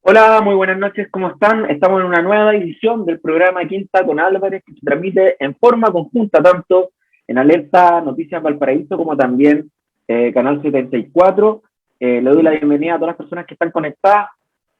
Hola, muy buenas noches, ¿cómo están? Estamos en una nueva edición del programa Quinta con Álvarez, que se transmite en forma conjunta, tanto en Alerta Noticias Valparaíso como también Canal 74. Le doy la bienvenida a todas las personas que están conectadas.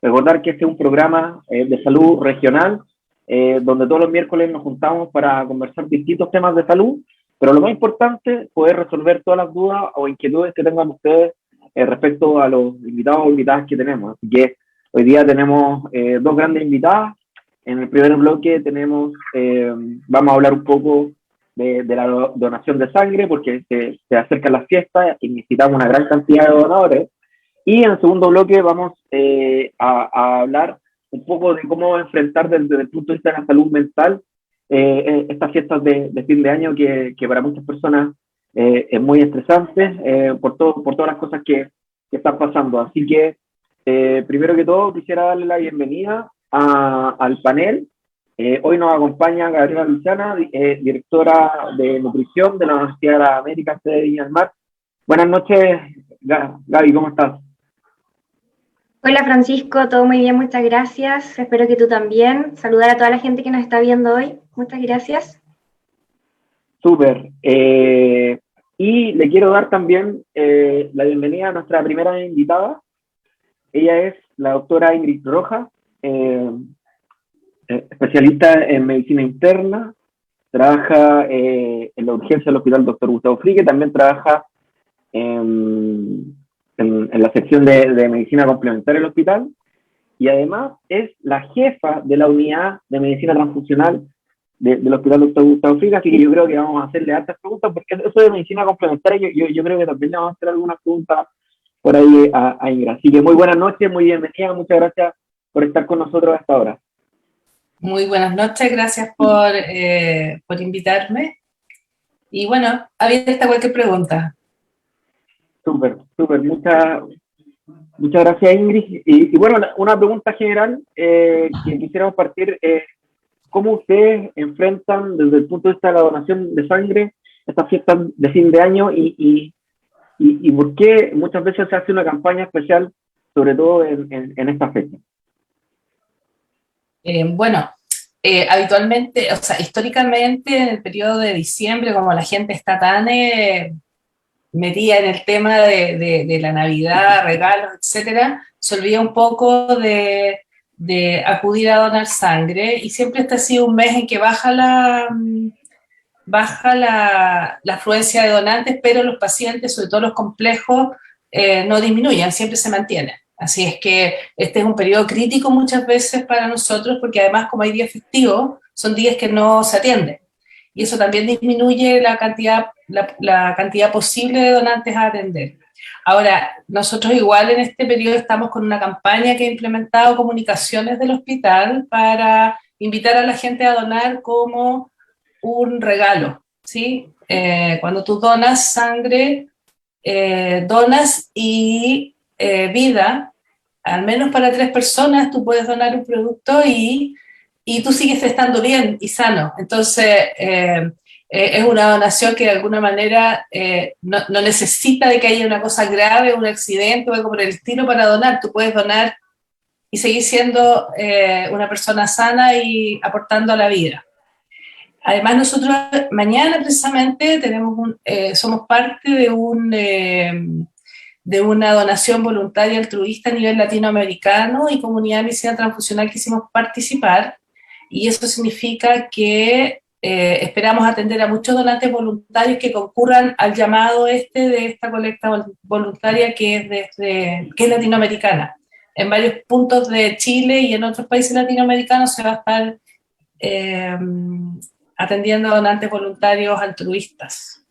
Recordar que este es un programa de salud regional, donde todos los miércoles nos juntamos para conversar distintos temas de salud, pero lo más importante es poder resolver todas las dudas o inquietudes que tengan ustedes respecto a los invitados o invitadas que tenemos. Así que hoy día tenemos dos grandes invitadas. En el primer bloque vamos a hablar un poco de la donación de sangre, porque se acercan las fiestas y necesitamos una gran cantidad de donadores. Y en el segundo bloque vamos a hablar un poco de cómo enfrentar desde el punto de vista de la salud mental estas fiestas de fin de año que para muchas personas es muy estresante por todas las cosas que están pasando. Así que primero que todo, quisiera darle la bienvenida al panel. Hoy nos acompaña Gabriela Luciana, directora de nutrición de la Universidad de las Américas de Viña del Mar. Buenas noches, Gaby, ¿cómo estás? Hola Francisco, todo muy bien, muchas gracias. Espero que tú también. Saludar a toda la gente que nos está viendo hoy. Muchas gracias. Súper. Y le quiero dar también la bienvenida a nuestra primera invitada. Ella es la doctora Ingrid Rojas, especialista en medicina interna, trabaja en la urgencia del Hospital Dr. Gustavo Frique, también trabaja en la sección de medicina complementaria del hospital, y además es la jefa de la unidad de medicina transfusional del Hospital Dr. Gustavo Frique, así que yo creo que vamos a hacerle hartas preguntas, porque eso de medicina complementaria, yo creo que también le vamos a hacer algunas preguntas por ahí a Ingrid. Así que muy buenas noches, muy bienvenida, muchas gracias por estar con nosotros hasta ahora. Muy buenas noches, gracias por invitarme. Y bueno, abierta cualquier pregunta. Súper, súper, muchas gracias Ingrid. Y bueno, una pregunta general que quisiéramos partir, ¿cómo ustedes enfrentan desde el punto de vista de la donación de sangre estas fiestas de fin de año y por qué muchas veces se hace una campaña especial, sobre todo en esta fecha? Bueno, habitualmente, o sea, históricamente en el periodo de diciembre, como la gente está tan metida en el tema de la Navidad, regalos, etcétera, se olvida un poco de acudir a donar sangre, y siempre este ha sido un mes en que baja la afluencia de donantes, pero los pacientes, sobre todo los complejos, no disminuyen, siempre se mantienen. Así es que este es un periodo crítico muchas veces para nosotros, porque además, como hay días festivos, son días que no se atienden. Y eso también disminuye la cantidad posible de donantes a atender. Ahora, nosotros igual en este periodo estamos con una campaña que ha implementado Comunicaciones del hospital para invitar a la gente a donar como un regalo, ¿sí? Cuando tú donas sangre, donas vida, al menos para 3 personas, tú puedes donar un producto y tú sigues estando bien y sano. Entonces, es una donación que de alguna manera no necesita de que haya una cosa grave, un accidente o algo por el estilo para donar. Tú puedes donar y seguir siendo una persona sana y aportando a la vida. Además, nosotros mañana precisamente somos parte de una donación voluntaria altruista a nivel latinoamericano y comunidad de medicina transfusional que hicimos participar, y eso significa que esperamos atender a muchos donantes voluntarios que concurran al llamado de esta colecta voluntaria que es latinoamericana. En varios puntos de Chile y en otros países latinoamericanos se va a estar atendiendo a donantes voluntarios altruistas,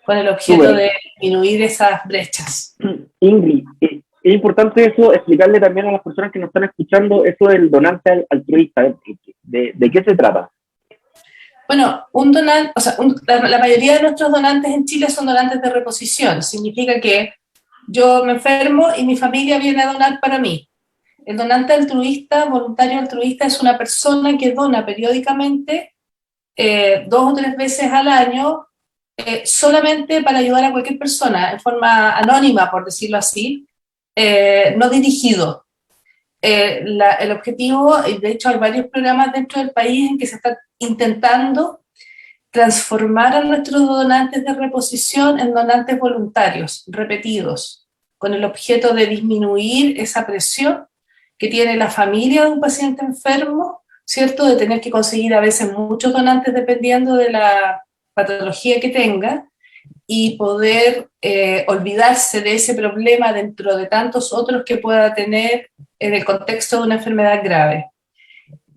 con el objeto Súper. de disminuir esas brechas. Ingrid, es importante eso, explicarle también a las personas que nos están escuchando eso del donante altruista, de qué se trata. Bueno, la mayoría de nuestros donantes en Chile son donantes de reposición. Significa que yo me enfermo y mi familia viene a donar para mí. El donante altruista, voluntario altruista, es una persona que dona periódicamente 2 o 3 veces al año, solamente para ayudar a cualquier persona, en forma anónima, por decirlo así, no dirigido. el objetivo, y de hecho hay varios programas dentro del país en que se está intentando transformar a nuestros donantes de reposición en donantes voluntarios, repetidos, con el objeto de disminuir esa presión que tiene la familia de un paciente enfermo, ¿cierto? De tener que conseguir a veces muchos donantes dependiendo de la patología que tenga, y poder olvidarse de ese problema dentro de tantos otros que pueda tener en el contexto de una enfermedad grave.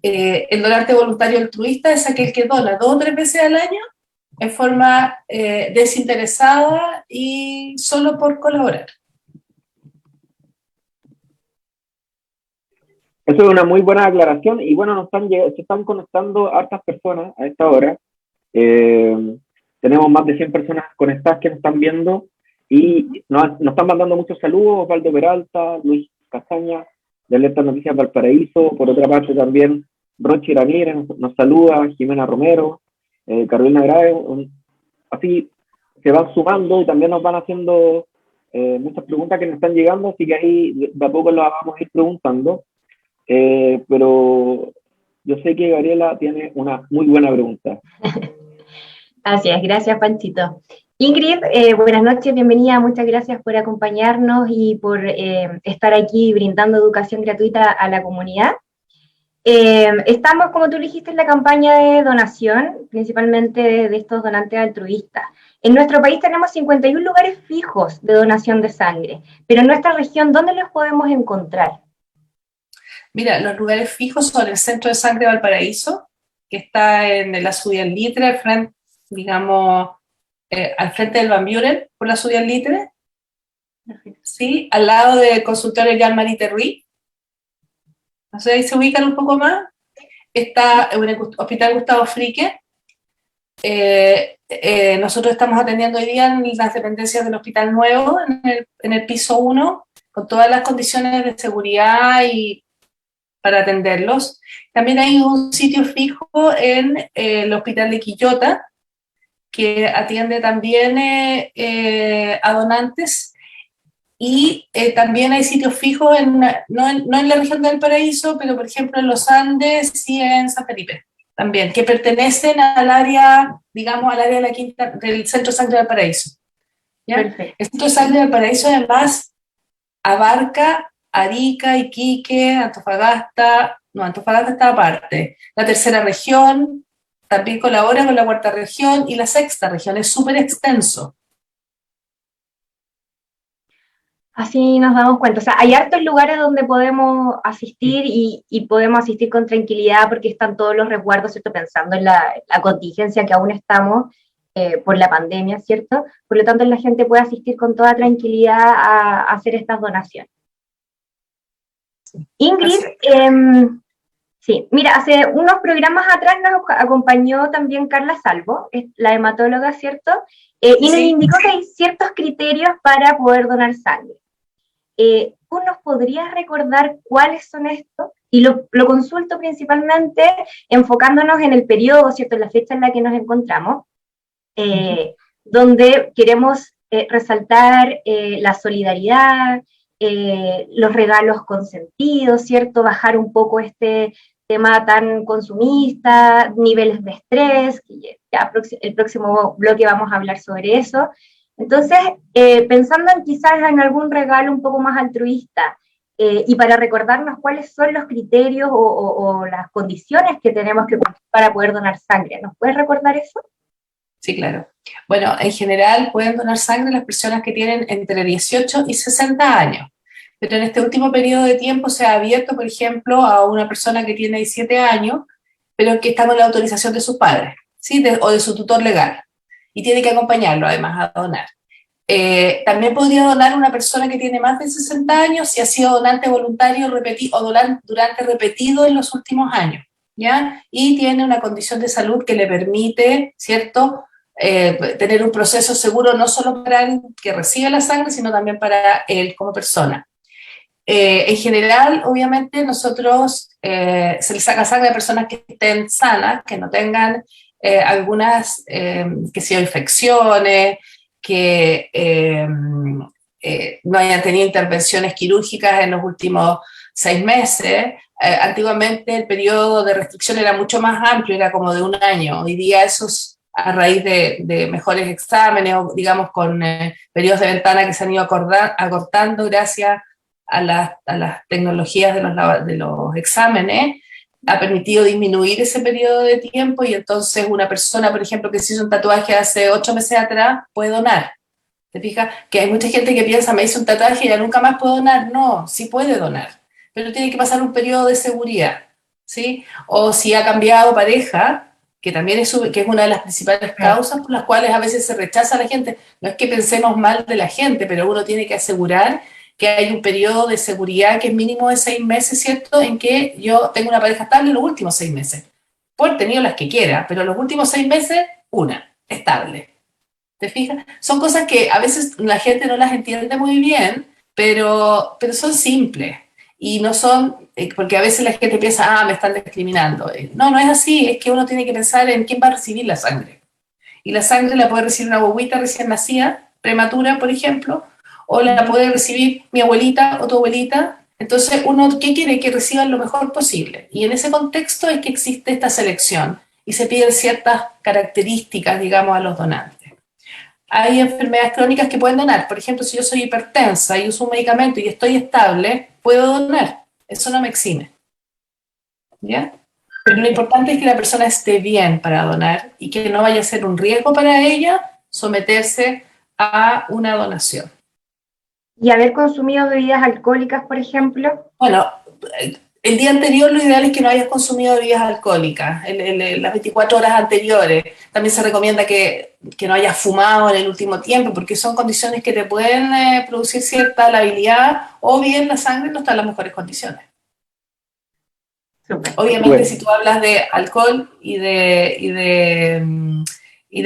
El donante voluntario altruista es aquel que dona 2 o 3 veces al año en forma desinteresada y solo por colaborar. Eso es una muy buena aclaración y bueno, se están conectando hartas personas a esta hora. Tenemos más de 100 personas conectadas que nos están viendo y nos están mandando muchos saludos. Osvaldo Peralta, Luis Castaña, de Alerta Noticias Valparaíso. Por otra parte también Rochi Ramírez nos saluda, Jimena Romero, Carolina Grave. Así se van sumando y también nos van haciendo muchas preguntas que nos están llegando, así que ahí de a poco las vamos a ir preguntando. Pero yo sé que Gabriela tiene una muy buena pregunta. Así es, gracias Panchito. Ingrid, buenas noches, bienvenida, muchas gracias por acompañarnos y por estar aquí brindando educación gratuita a la comunidad. Estamos, como tú dijiste, en la campaña de donación, principalmente de estos donantes altruistas. En nuestro país tenemos 51 lugares fijos de donación de sangre, pero en nuestra región, ¿dónde los podemos encontrar? Mira, los lugares fijos son el Centro de Sangre de Valparaíso, que está en la Sudial Litre, al frente, digamos, al frente del Van Buren, por la Sudial Litre, ¿sí? Al lado del consultorio Jean-Marie Terry. No sé, ahí se ubican un poco más. Está en el Hospital Gustavo Frique. Nosotros estamos atendiendo hoy día en las dependencias del Hospital Nuevo, en el piso 1, con todas las condiciones de seguridad y para atenderlos. También hay un sitio fijo en el Hospital de Quillota, que atiende también a donantes, y también hay sitios fijos, no en la región del Paraíso, pero por ejemplo en los Andes y en San Felipe, también, que pertenecen al área, digamos, al área de la quinta, del Centro de Sangre del Paraíso. ¿Ya? El Centro de Sangre del Paraíso además abarca Arica, Iquique, Antofagasta está aparte, la tercera región, también colabora con la cuarta región y la sexta región, es súper extenso. Así nos damos cuenta, o sea, hay hartos lugares donde podemos asistir y podemos asistir con tranquilidad porque están todos los resguardos, ¿cierto? Pensando en la contingencia que aún estamos por la pandemia, ¿cierto? Por lo tanto, la gente puede asistir con toda tranquilidad a hacer estas donaciones. Ingrid, sí, mira, hace unos programas atrás nos acompañó también Carla Salvo, la hematóloga, ¿cierto? Y nos indicó que hay ciertos criterios para poder donar sangre. ¿Tú nos podrías recordar cuáles son estos? Y lo consulto principalmente enfocándonos en el periodo, ¿cierto? En la fecha en la que nos encontramos, donde queremos resaltar la solidaridad, los regalos consentidos, ¿cierto? Bajar un poco este tema tan consumista, niveles de estrés, que ya el próximo bloque vamos a hablar sobre eso. Entonces, pensando quizás en algún regalo un poco más altruista, y para recordarnos cuáles son los criterios o las condiciones que tenemos que cumplir para poder donar sangre, ¿nos puedes recordar eso? Sí, claro. Bueno, en general pueden donar sangre las personas que tienen entre 18 y 60 años, pero en este último periodo de tiempo se ha abierto, por ejemplo, a una persona que tiene 17 años, pero que está con la autorización de sus padres, ¿sí? O de su tutor legal, y tiene que acompañarlo además a donar. También podría donar una persona que tiene más de 60 años si ha sido donante voluntario o donante repetido en los últimos años, ¿ya? Y tiene una condición de salud que le permite, ¿cierto?, tener un proceso seguro no solo para el que recibe la sangre, sino también para él como persona. En general, obviamente, nosotros se les saca sangre a personas que estén sanas, que no tengan algunas, que sean infecciones, que no hayan tenido intervenciones quirúrgicas en los últimos 6 meses. Antiguamente el periodo de restricción era mucho más amplio, era como de 1 año. Hoy día eso es a raíz de mejores exámenes o digamos con periodos de ventana que se han ido acortando gracias a las tecnologías de los exámenes, ha permitido disminuir ese periodo de tiempo y entonces una persona, por ejemplo, que se hizo un tatuaje hace 8 meses atrás, puede donar. ¿Te fijas? Que hay mucha gente que piensa, me hice un tatuaje y ya nunca más puedo donar. No, sí puede donar, pero tiene que pasar un periodo de seguridad, ¿sí? O si ha cambiado pareja, que también que es una de las principales causas por las cuales a veces se rechaza a la gente. No es que pensemos mal de la gente, pero uno tiene que asegurar que hay un periodo de seguridad que es mínimo de 6 meses, ¿cierto? En que yo tengo una pareja estable en los últimos 6 meses. Puedo haber tenido las que quiera, pero los últimos 6 meses, una, estable. ¿Te fijas? Son cosas que a veces la gente no las entiende muy bien, pero son simples. Y no son, porque a veces la gente piensa, me están discriminando. No, no es así, es que uno tiene que pensar en quién va a recibir la sangre. Y la sangre la puede recibir una guaguita recién nacida, prematura, por ejemplo, o la puede recibir mi abuelita o tu abuelita. Entonces, uno, ¿qué quiere? Que reciban lo mejor posible. Y en ese contexto es que existe esta selección y se piden ciertas características, digamos, a los donantes. Hay enfermedades crónicas que pueden donar. Por ejemplo, si yo soy hipertensa y uso un medicamento y estoy estable, puedo donar. Eso no me exime. ¿Ya? Pero lo importante es que la persona esté bien para donar y que no vaya a ser un riesgo para ella someterse a una donación. ¿Y haber consumido bebidas alcohólicas, por ejemplo? Bueno, el día anterior lo ideal es que no hayas consumido bebidas alcohólicas, las 24 horas anteriores. También se recomienda que no hayas fumado en el último tiempo, porque son condiciones que te pueden producir cierta labilidad, o bien la sangre no está en las mejores condiciones. Súper. Obviamente, Bueno. si tú hablas de alcohol y de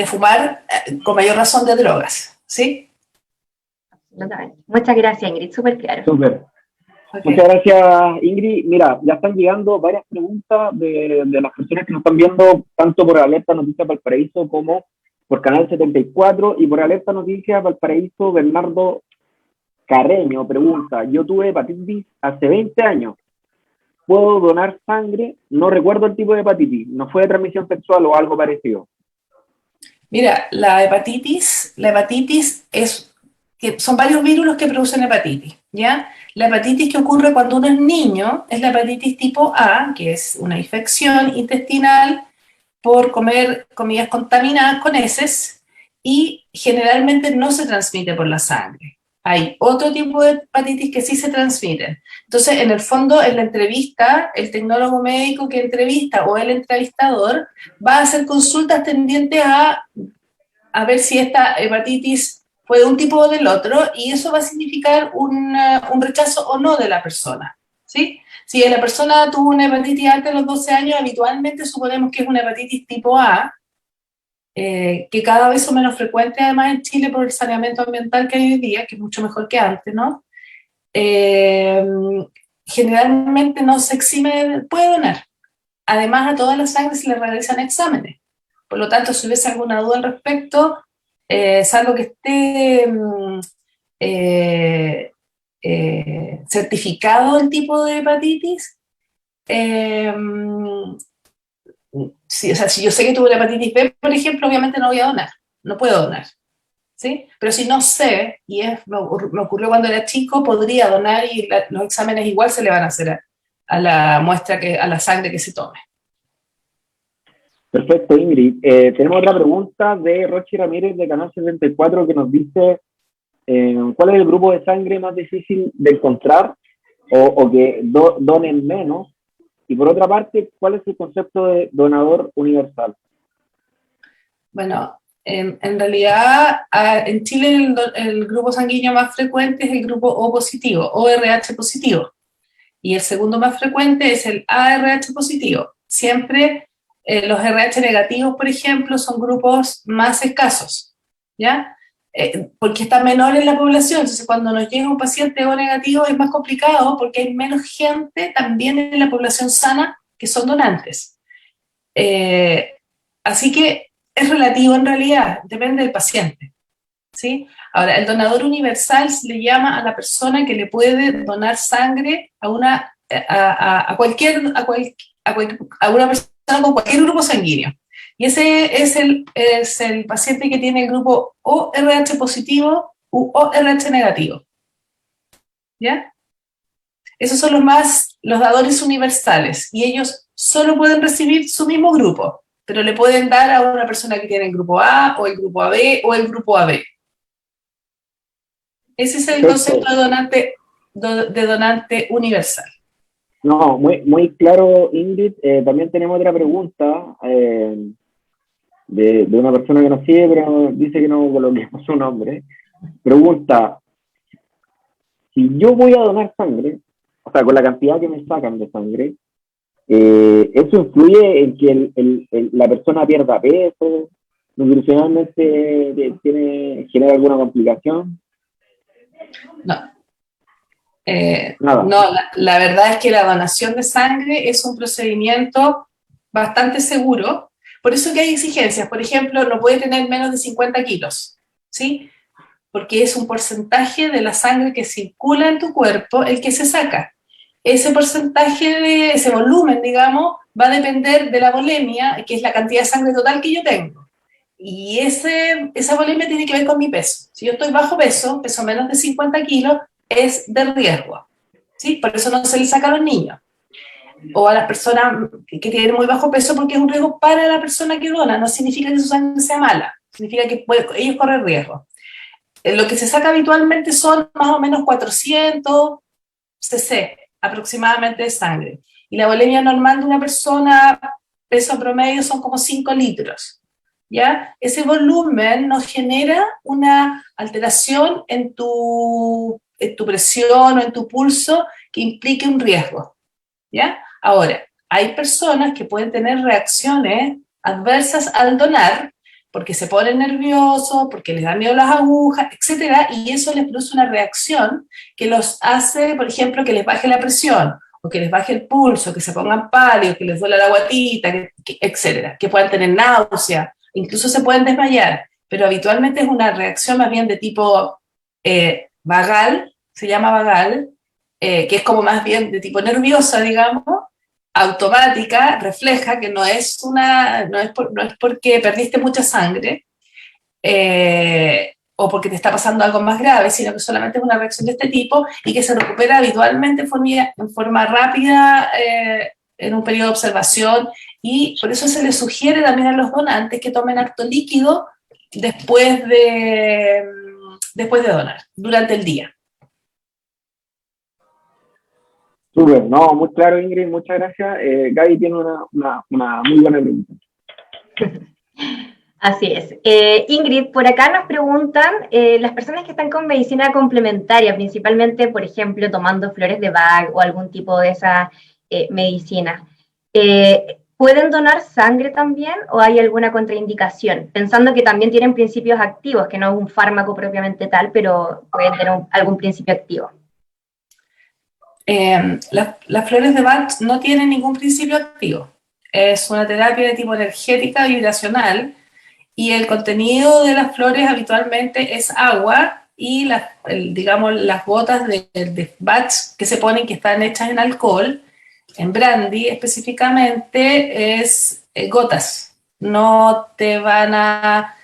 fumar, con mayor razón de drogas, ¿sí? Absolutamente. Muchas gracias, Ingrid, súper claro. Súper. Okay. Muchas gracias, Ingrid. Mira, ya están llegando varias preguntas de las personas que nos están viendo, tanto por Alerta Noticias Valparaíso como por Canal 74, y por Alerta Noticias Valparaíso, Bernardo Carreño pregunta: yo tuve hepatitis hace 20 años. ¿Puedo donar sangre? No recuerdo el tipo de hepatitis. ¿No fue de transmisión sexual o algo parecido? Mira, la hepatitis son varios virus los que producen hepatitis, ¿ya? La hepatitis que ocurre cuando uno es niño es la hepatitis tipo A, que es una infección intestinal por comer comidas contaminadas con heces, y generalmente no se transmite por la sangre. Hay otro tipo de hepatitis que sí se transmiten. Entonces, en el fondo, en la entrevista, el tecnólogo médico que entrevista o el entrevistador va a hacer consultas tendientes a ver si esta hepatitis fue de un tipo o del otro, y eso va a significar un rechazo o no de la persona, ¿sí? Si la persona tuvo una hepatitis antes de los 12 años, habitualmente suponemos que es una hepatitis tipo A, que cada vez son menos frecuentes además en Chile por el saneamiento ambiental que hay hoy día, que es mucho mejor que antes, ¿no? Generalmente no se exime, puede donar. Además, a todas las sangre se le realizan exámenes. Por lo tanto, si hubiese alguna duda al respecto, salvo que esté certificado el tipo de hepatitis, sí, o sea, si yo sé que tuve la hepatitis B, por ejemplo, obviamente no voy a donar, no puedo donar, ¿sí? Pero si no sé, y me ocurrió cuando era chico, podría donar, y los exámenes igual se le van a hacer a la muestra, a la sangre que se tome. Perfecto, Ingrid. Tenemos otra pregunta de Rochi Ramírez de Canal 74 que nos dice: ¿cuál es el grupo de sangre más difícil de encontrar o que donen menos? Y por otra parte, ¿cuál es el concepto de donador universal? Bueno, en realidad en Chile el grupo sanguíneo más frecuente es el grupo O positivo, ORH positivo. Y el segundo más frecuente es el ARH positivo. Siempre los RH negativos, por ejemplo, son grupos más escasos, ¿ya? Porque está menor en la población. Entonces, cuando nos llega un paciente O negativo es más complicado porque hay menos gente también en la población sana que son donantes. Así que es relativo en realidad, depende del paciente, ¿sí? Ahora, el donador universal se le llama a la persona que le puede donar sangre a una a una persona con cualquier grupo sanguíneo. Y ese es el paciente que tiene el grupo o RH positivo u ORH negativo. ¿Ya? Esos son los dadores universales, y ellos solo pueden recibir su mismo grupo, pero le pueden dar a una persona que tiene el grupo A, o el grupo AB, o el grupo AB. Ese es el concepto de donante universal. No, muy claro, Ingrid. También tenemos otra pregunta de una persona que no sigue, pero dice que no coloquemos su nombre. Pregunta: si yo voy a donar sangre, o sea, con la cantidad que me sacan de sangre, ¿eso influye en que la persona pierda peso? ¿Nutricionalmente genera alguna complicación? No. Nada. No, la verdad es que la donación de sangre es un procedimiento bastante seguro. Por eso que hay exigencias. Por ejemplo, no puede tener menos de 50 kilos, ¿sí? Porque es un porcentaje de la sangre que circula en tu cuerpo el que se saca. Ese porcentaje, ese volumen, digamos, va a depender de la volemia, que es la cantidad de sangre total que yo tengo. Y esa volemia tiene que ver con mi peso. Si yo estoy bajo peso, peso menos de 50 kilos, es de riesgo, ¿sí? Por eso no se le saca a los niños. O a las personas que tienen muy bajo peso, porque es un riesgo para la persona que dona. No significa que su sangre sea mala, significa que ellos corren riesgo. Lo que se saca habitualmente son más o menos 400 cc aproximadamente de sangre. Y la volemia normal de una persona, peso promedio, son como 5 litros. ¿Ya? Ese volumen nos genera una alteración en tu presión o en tu pulso que implique un riesgo. ¿Ya? Ahora, hay personas que pueden tener reacciones adversas al donar, porque se ponen nerviosos, porque les da miedo las agujas, etcétera, y eso les produce una reacción que los hace, por ejemplo, que les baje la presión, o que les baje el pulso, que se pongan pálidos, que les duela la guatita, etcétera, que puedan tener náusea, incluso se pueden desmayar, pero habitualmente es una reacción más bien de tipo vagal, se llama vagal, que es como más bien de tipo nerviosa, digamos, automática, refleja, que no es porque perdiste mucha sangre o porque te está pasando algo más grave, sino que solamente es una reacción de este tipo y que se recupera habitualmente en forma rápida en un periodo de observación, y por eso se les sugiere también a los donantes que tomen harto líquido después de donar, durante el día. Súper, no, muy claro, Ingrid, muchas gracias. Gaby tiene una muy buena pregunta. Así es. Ingrid, por acá nos preguntan, las personas que están con medicina complementaria, principalmente, por ejemplo, tomando flores de Bach o algún tipo de esa medicina, ¿pueden donar sangre también o hay alguna contraindicación? Pensando que también tienen principios activos, que no es un fármaco propiamente tal, pero pueden tener algún principio activo. Las flores de Bach no tienen ningún principio activo. Es una terapia de tipo energética vibracional, y el contenido de las flores habitualmente es agua, y digamos, las gotas de Bach que se ponen, que están hechas en alcohol, en brandy específicamente, es gotas. No te van a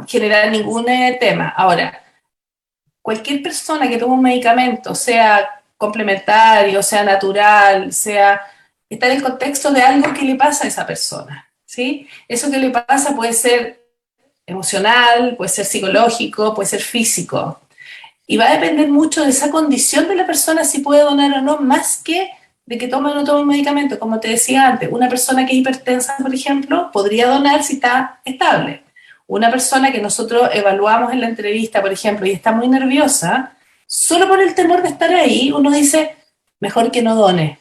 generar ningún tema. Ahora, cualquier persona que tome un medicamento, sea complementario, sea natural, está en el contexto de algo que le pasa a esa persona, ¿sí? Eso que le pasa puede ser emocional, puede ser psicológico, puede ser físico, y va a depender mucho de esa condición de la persona si puede donar o no, más que de que tome o no tome un medicamento. Como te decía antes, una persona que es hipertensa, por ejemplo, podría donar si está estable. Una persona que nosotros evaluamos en la entrevista, por ejemplo, y está muy nerviosa, solo por el temor de estar ahí, uno dice, mejor que no done.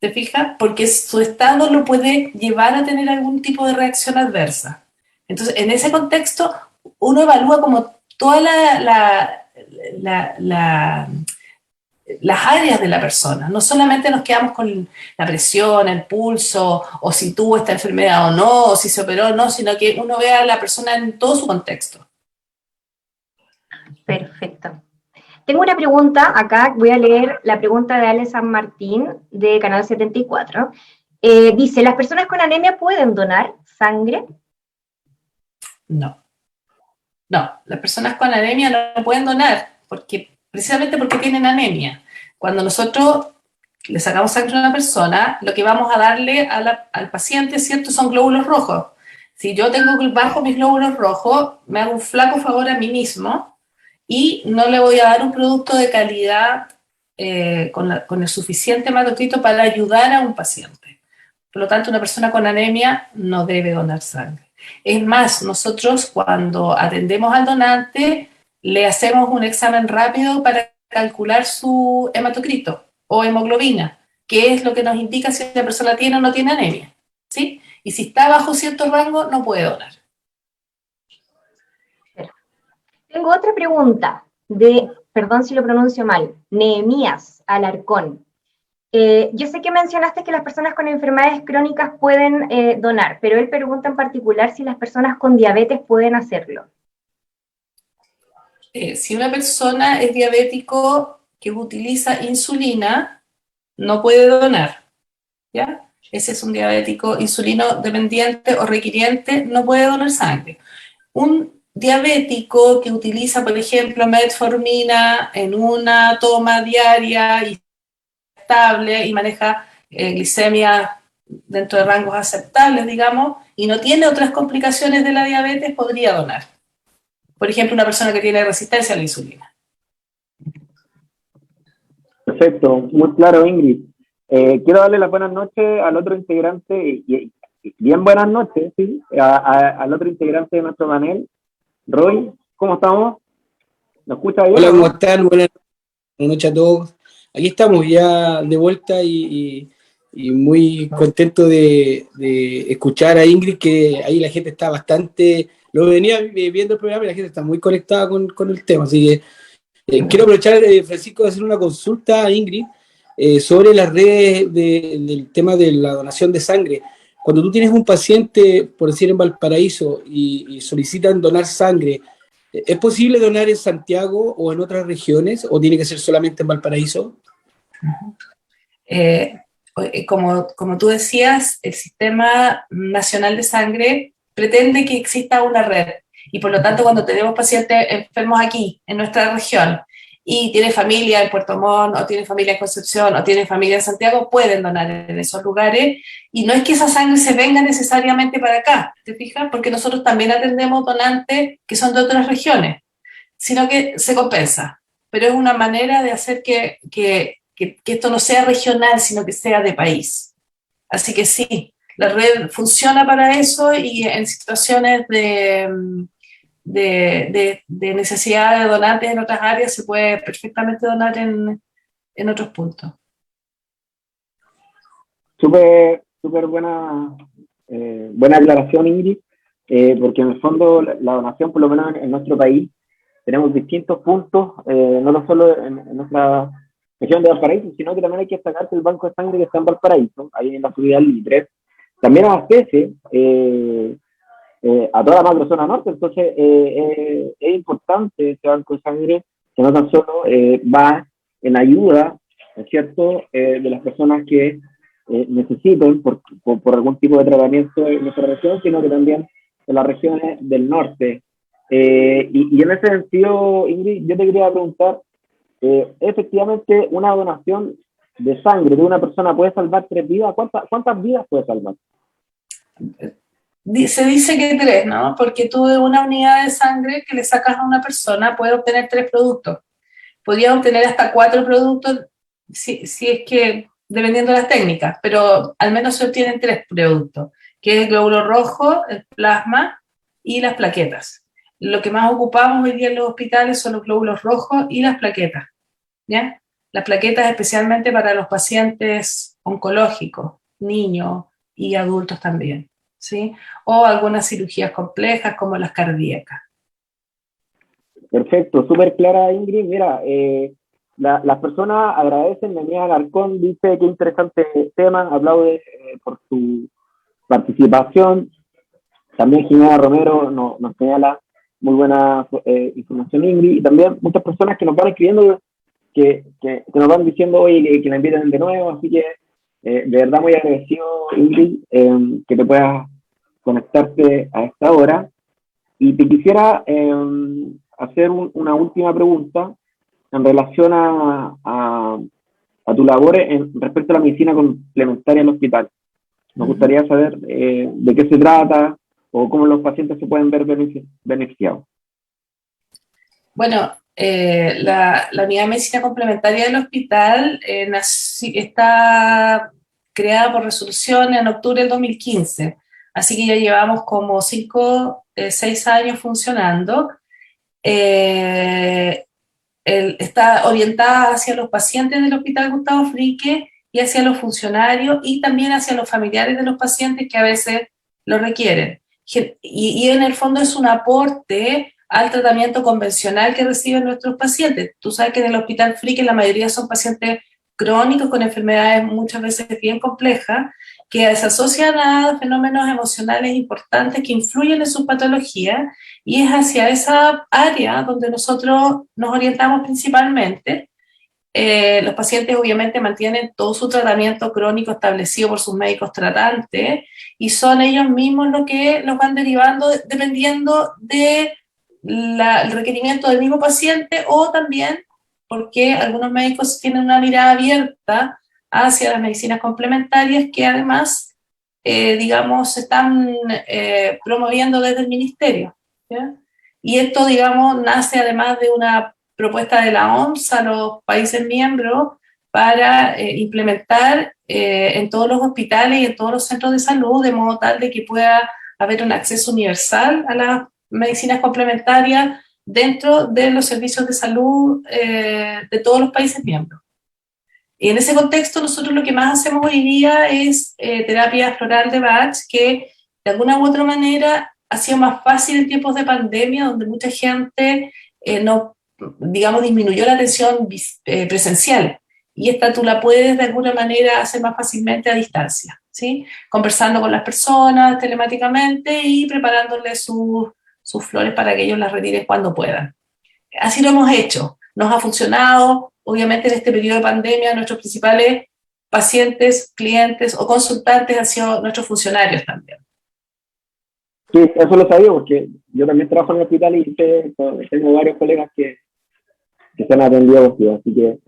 ¿Te fijas? Porque su estado lo puede llevar a tener algún tipo de reacción adversa. Entonces, en ese contexto, uno evalúa como todas las áreas de la persona. No solamente nos quedamos con la presión, el pulso, o si tuvo esta enfermedad o no, o si se operó o no, sino que uno ve a la persona en todo su contexto. Perfecto. Tengo una pregunta acá, voy a leer la pregunta de Ale San Martín, de Canal 74. Dice, ¿las personas con anemia pueden donar sangre? No, no, las personas con anemia no pueden donar, precisamente porque tienen anemia. Cuando nosotros le sacamos sangre a una persona, lo que vamos a darle al paciente, ¿cierto?, son glóbulos rojos. Si yo tengo bajo mis glóbulos rojos, me hago un flaco favor a mí mismo y no le voy a dar un producto de calidad con el suficiente hematocrito para ayudar a un paciente. Por lo tanto, una persona con anemia no debe donar sangre. Es más, nosotros cuando atendemos al donante, le hacemos un examen rápido para calcular su hematocrito o hemoglobina, que es lo que nos indica si la persona tiene o no tiene anemia, ¿sí? Y si está bajo cierto rango, no puede donar. Tengo otra pregunta de, perdón si lo pronuncio mal, Nehemías Alarcón. Yo sé que mencionaste que las personas con enfermedades crónicas pueden donar, pero él pregunta en particular si las personas con diabetes pueden hacerlo. Si una persona es diabético que utiliza insulina, no puede donar, ¿ya? Ese es un diabético insulino dependiente o requiriente, no puede donar sangre. Un diabético que utiliza, por ejemplo, metformina en una toma diaria y estable y maneja glicemia dentro de rangos aceptables, digamos, y no tiene otras complicaciones de la diabetes, podría donar. Por ejemplo, una persona que tiene resistencia a la insulina. Perfecto, muy claro, Ingrid. Quiero darle las buenas noches al otro integrante, y bien buenas noches, sí, al otro integrante de nuestro panel, Roy. ¿Cómo estamos? ¿Nos escucha bien? Hola, ¿cómo están? Buenas noches a todos. Aquí estamos ya de vuelta y muy contento de escuchar a Ingrid, que ahí la gente está bastante, lo venía viendo el programa y la gente está muy conectada con el tema. Así que quiero aprovechar, Francisco, de hacer una consulta a Ingrid sobre las redes del tema de la donación de sangre. Cuando tú tienes un paciente, por decir en Valparaíso, y solicitan donar sangre, ¿es posible donar en Santiago o en otras regiones o tiene que ser solamente en Valparaíso? Como tú decías, el Sistema Nacional de Sangre pretende que exista una red y por lo tanto cuando tenemos pacientes enfermos aquí, en nuestra región, y tiene familia en Puerto Montt, o tiene familia en Concepción, o tiene familia en Santiago, pueden donar en esos lugares, y no es que esa sangre se venga necesariamente para acá, ¿te fijas? Porque nosotros también atendemos donantes que son de otras regiones, sino que se compensa, pero es una manera de hacer que esto no sea regional, sino que sea de país. Así que sí, la red funciona para eso y en situaciones de necesidad de donantes en otras áreas se puede perfectamente donar en otros puntos. Súper buena aclaración, Ingrid, porque en el fondo la donación, por lo menos en nuestro país, tenemos distintos puntos, no solo en nuestra región de Valparaíso, sino que también hay que destacar que el banco de sangre que está en Valparaíso, ahí en la Florida Libre, también abastece a toda la macrozona norte. Entonces es importante este banco de sangre que no tan solo va en ayuda, ¿no es cierto?, de las personas que necesiten por algún tipo de tratamiento en nuestra región, sino que también en las regiones del norte. Y en ese sentido, Ingrid, yo te quería preguntar, efectivamente una donación de sangre de una persona puede salvar 3 vidas. ¿Cuántas vidas puede salvar? Se dice que 3, ¿no? Porque tú de una unidad de sangre que le sacas a una persona puedes obtener 3 productos. Podrías obtener hasta 4 productos si es que, dependiendo de las técnicas, pero al menos se obtienen 3 productos, que es el glóbulo rojo, el plasma y las plaquetas. Lo que más ocupamos hoy día en los hospitales son los glóbulos rojos y las plaquetas, ¿ya? Las plaquetas especialmente para los pacientes oncológicos, niños y adultos también, ¿sí? O algunas cirugías complejas como las cardíacas. Perfecto, súper clara, Ingrid. Mira, las personas agradecen. Daniel Alarcón dice qué interesante tema, aplaude por su participación. También Jimena Romero nos señala muy buena información, Ingrid, y también muchas personas que nos van escribiendo, que nos van diciendo, oye, que la inviten de nuevo, así que de verdad muy agradecido, Ingrid, que te puedas conectarte a esta hora. Y te quisiera hacer una última pregunta en relación a tu labor respecto a la medicina complementaria en el hospital. Nos gustaría saber de qué se trata o cómo los pacientes se pueden ver beneficiados. Bueno, la unidad de medicina complementaria del hospital está creada por resolución en octubre del 2015, así que ya llevamos como 6 años funcionando. Está orientada hacia los pacientes del Hospital Gustavo Fricke y hacia los funcionarios y también hacia los familiares de los pacientes que a veces lo requieren. Y en el fondo es un aporte al tratamiento convencional que reciben nuestros pacientes. Tú sabes que en el Hospital Fricke la mayoría son pacientes crónicos con enfermedades muchas veces bien complejas, que se asocian a fenómenos emocionales importantes que influyen en su patología, y es hacia esa área donde nosotros nos orientamos principalmente. Los pacientes obviamente mantienen todo su tratamiento crónico establecido por sus médicos tratantes y son ellos mismos los que los van derivando dependiendo del requerimiento del mismo paciente, o también porque algunos médicos tienen una mirada abierta hacia las medicinas complementarias que además, digamos, se están promoviendo desde el ministerio, ¿ya? Y esto, digamos, nace además de una propuesta de la OMS a los países miembros para implementar en todos los hospitales y en todos los centros de salud, de modo tal de que pueda haber un acceso universal a las medicinas complementarias dentro de los servicios de salud de todos los países miembros. Y en ese contexto nosotros lo que más hacemos hoy día es terapia floral de Bach, que de alguna u otra manera ha sido más fácil en tiempos de pandemia, donde mucha gente no, digamos, disminuyó la atención presencial, y esta tú la puedes de alguna manera hacer más fácilmente a distancia, ¿sí? Conversando con las personas telemáticamente y preparándoles sus flores para que ellos las retiren cuando puedan. Así lo hemos hecho, nos ha funcionado. Obviamente en este periodo de pandemia nuestros principales pacientes, clientes o consultantes han sido nuestros funcionarios también. Sí, eso lo sabía porque yo también trabajo en el hospital y tengo varios colegas que se han atendido contigo, así que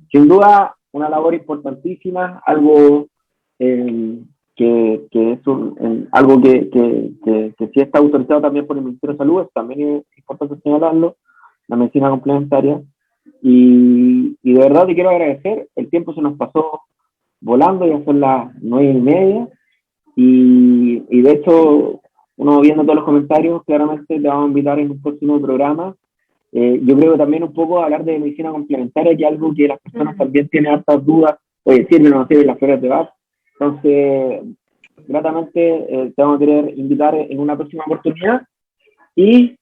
sin duda una labor importantísima, algo que es algo que sí está autorizado también por el Ministerio de Salud, también es importante señalarlo, la medicina complementaria. Y de verdad te quiero agradecer, el tiempo se nos pasó volando, ya son las 9:30, y de hecho, uno viendo todos los comentarios, claramente te vamos a invitar en un próximo programa. Yo creo que también un poco hablar de medicina complementaria, que es algo que las personas también tienen hartas dudas, oye, ¿sirven o no sirven las flores de Bach? Entonces, gratamente te vamos a querer invitar en una próxima oportunidad. Y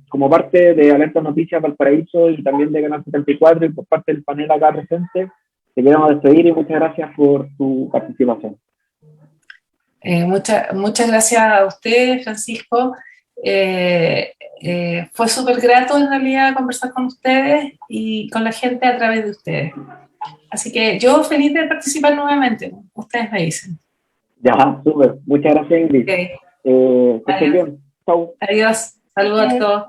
como parte de Alerta Noticias Valparaíso y también de Canal 74 y por parte del panel acá presente, te queremos despedir y muchas gracias por tu participación. Muchas gracias a usted, Francisco. Fue súper grato en realidad conversar con ustedes y con la gente a través de ustedes. Así que yo feliz de participar nuevamente. Ustedes me dicen. Ya, súper. Muchas gracias, Ingrid. Okay. Que estés bien. Chau. Adiós. Saludos a todos.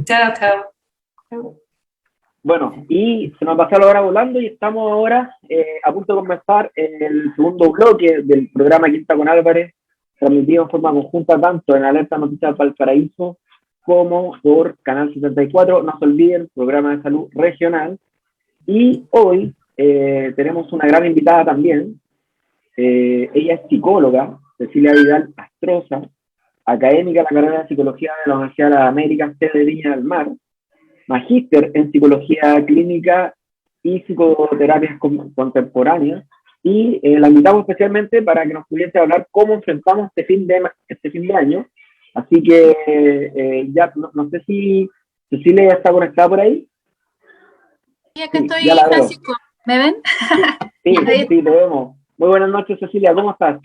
Chao, chao. Bueno, y se nos pasó la hora volando y estamos ahora a punto de comenzar el segundo bloque del programa Quinta con Álvarez, transmitido en forma conjunta tanto en Alerta Noticias Valparaíso como por Canal 74. No se olviden, programa de salud regional. Y hoy tenemos una gran invitada también. Ella es psicóloga, Cecilia Vidal Astroza, académica de la carrera de Psicología de la Universidad de las Américas, sede de Viña del Mar, magíster en Psicología Clínica y Psicoterapias Contemporáneas, y la invitamos especialmente para que nos pudiese hablar cómo enfrentamos este fin de año. Así que ya no sé si Cecilia ya está conectada por ahí. Sí, acá estoy, Francisco. ¿Me ven? Sí, te vemos. Muy buenas noches, Cecilia, ¿cómo estás?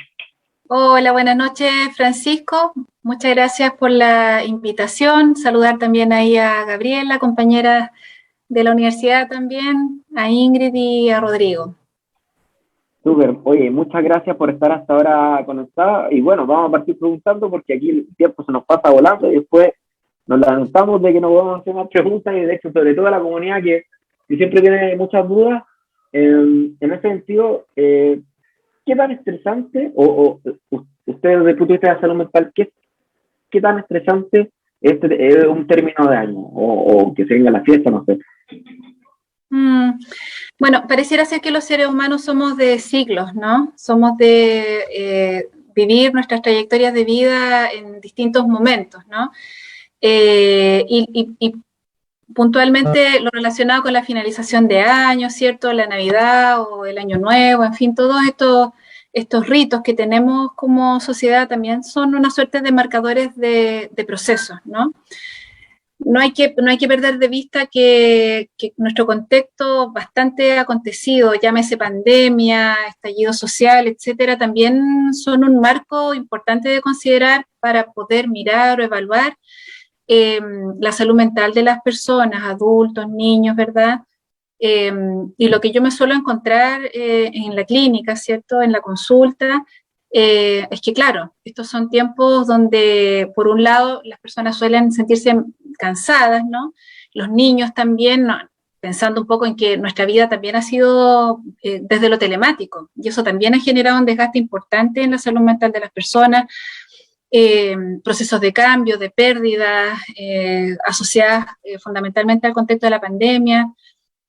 Hola, buenas noches, Francisco. Muchas gracias por la invitación. Saludar también ahí a Gabriela, compañera de la universidad también, a Ingrid y a Rodrigo. Súper. Oye, muchas gracias por estar hasta ahora conectada. Y bueno, vamos a partir preguntando porque aquí el tiempo se nos pasa volando y después nos lamentamos de que no podamos hacer más preguntas y de hecho, sobre todo a la comunidad que siempre tiene muchas dudas. En ese sentido, ¿qué tan estresante, o ustedes desde el punto de vista de la salud mental, qué tan estresante es un término de año o que se venga la fiesta, no sé? Bueno, pareciera ser que los seres humanos somos de ciclos, ¿no? Somos de vivir nuestras trayectorias de vida en distintos momentos, ¿no? Y puntualmente lo relacionado con la finalización de años, ¿cierto? La Navidad o el Año Nuevo, en fin, todos estos ritos que tenemos como sociedad también son una suerte de marcadores de procesos, ¿no? No hay que perder de vista que nuestro contexto bastante acontecido, llámese pandemia, estallido social, etcétera, también son un marco importante de considerar para poder mirar o evaluar la salud mental de las personas, adultos, niños, ¿verdad? Y lo que yo me suelo encontrar en la clínica, ¿cierto? En la consulta, es que, claro, estos son tiempos donde, por un lado, las personas suelen sentirse cansadas, ¿no? Los niños también, ¿no? Pensando un poco en que nuestra vida también ha sido desde lo telemático, y eso también ha generado un desgaste importante en la salud mental de las personas, procesos de cambio, de pérdida, asociadas fundamentalmente al contexto de la pandemia.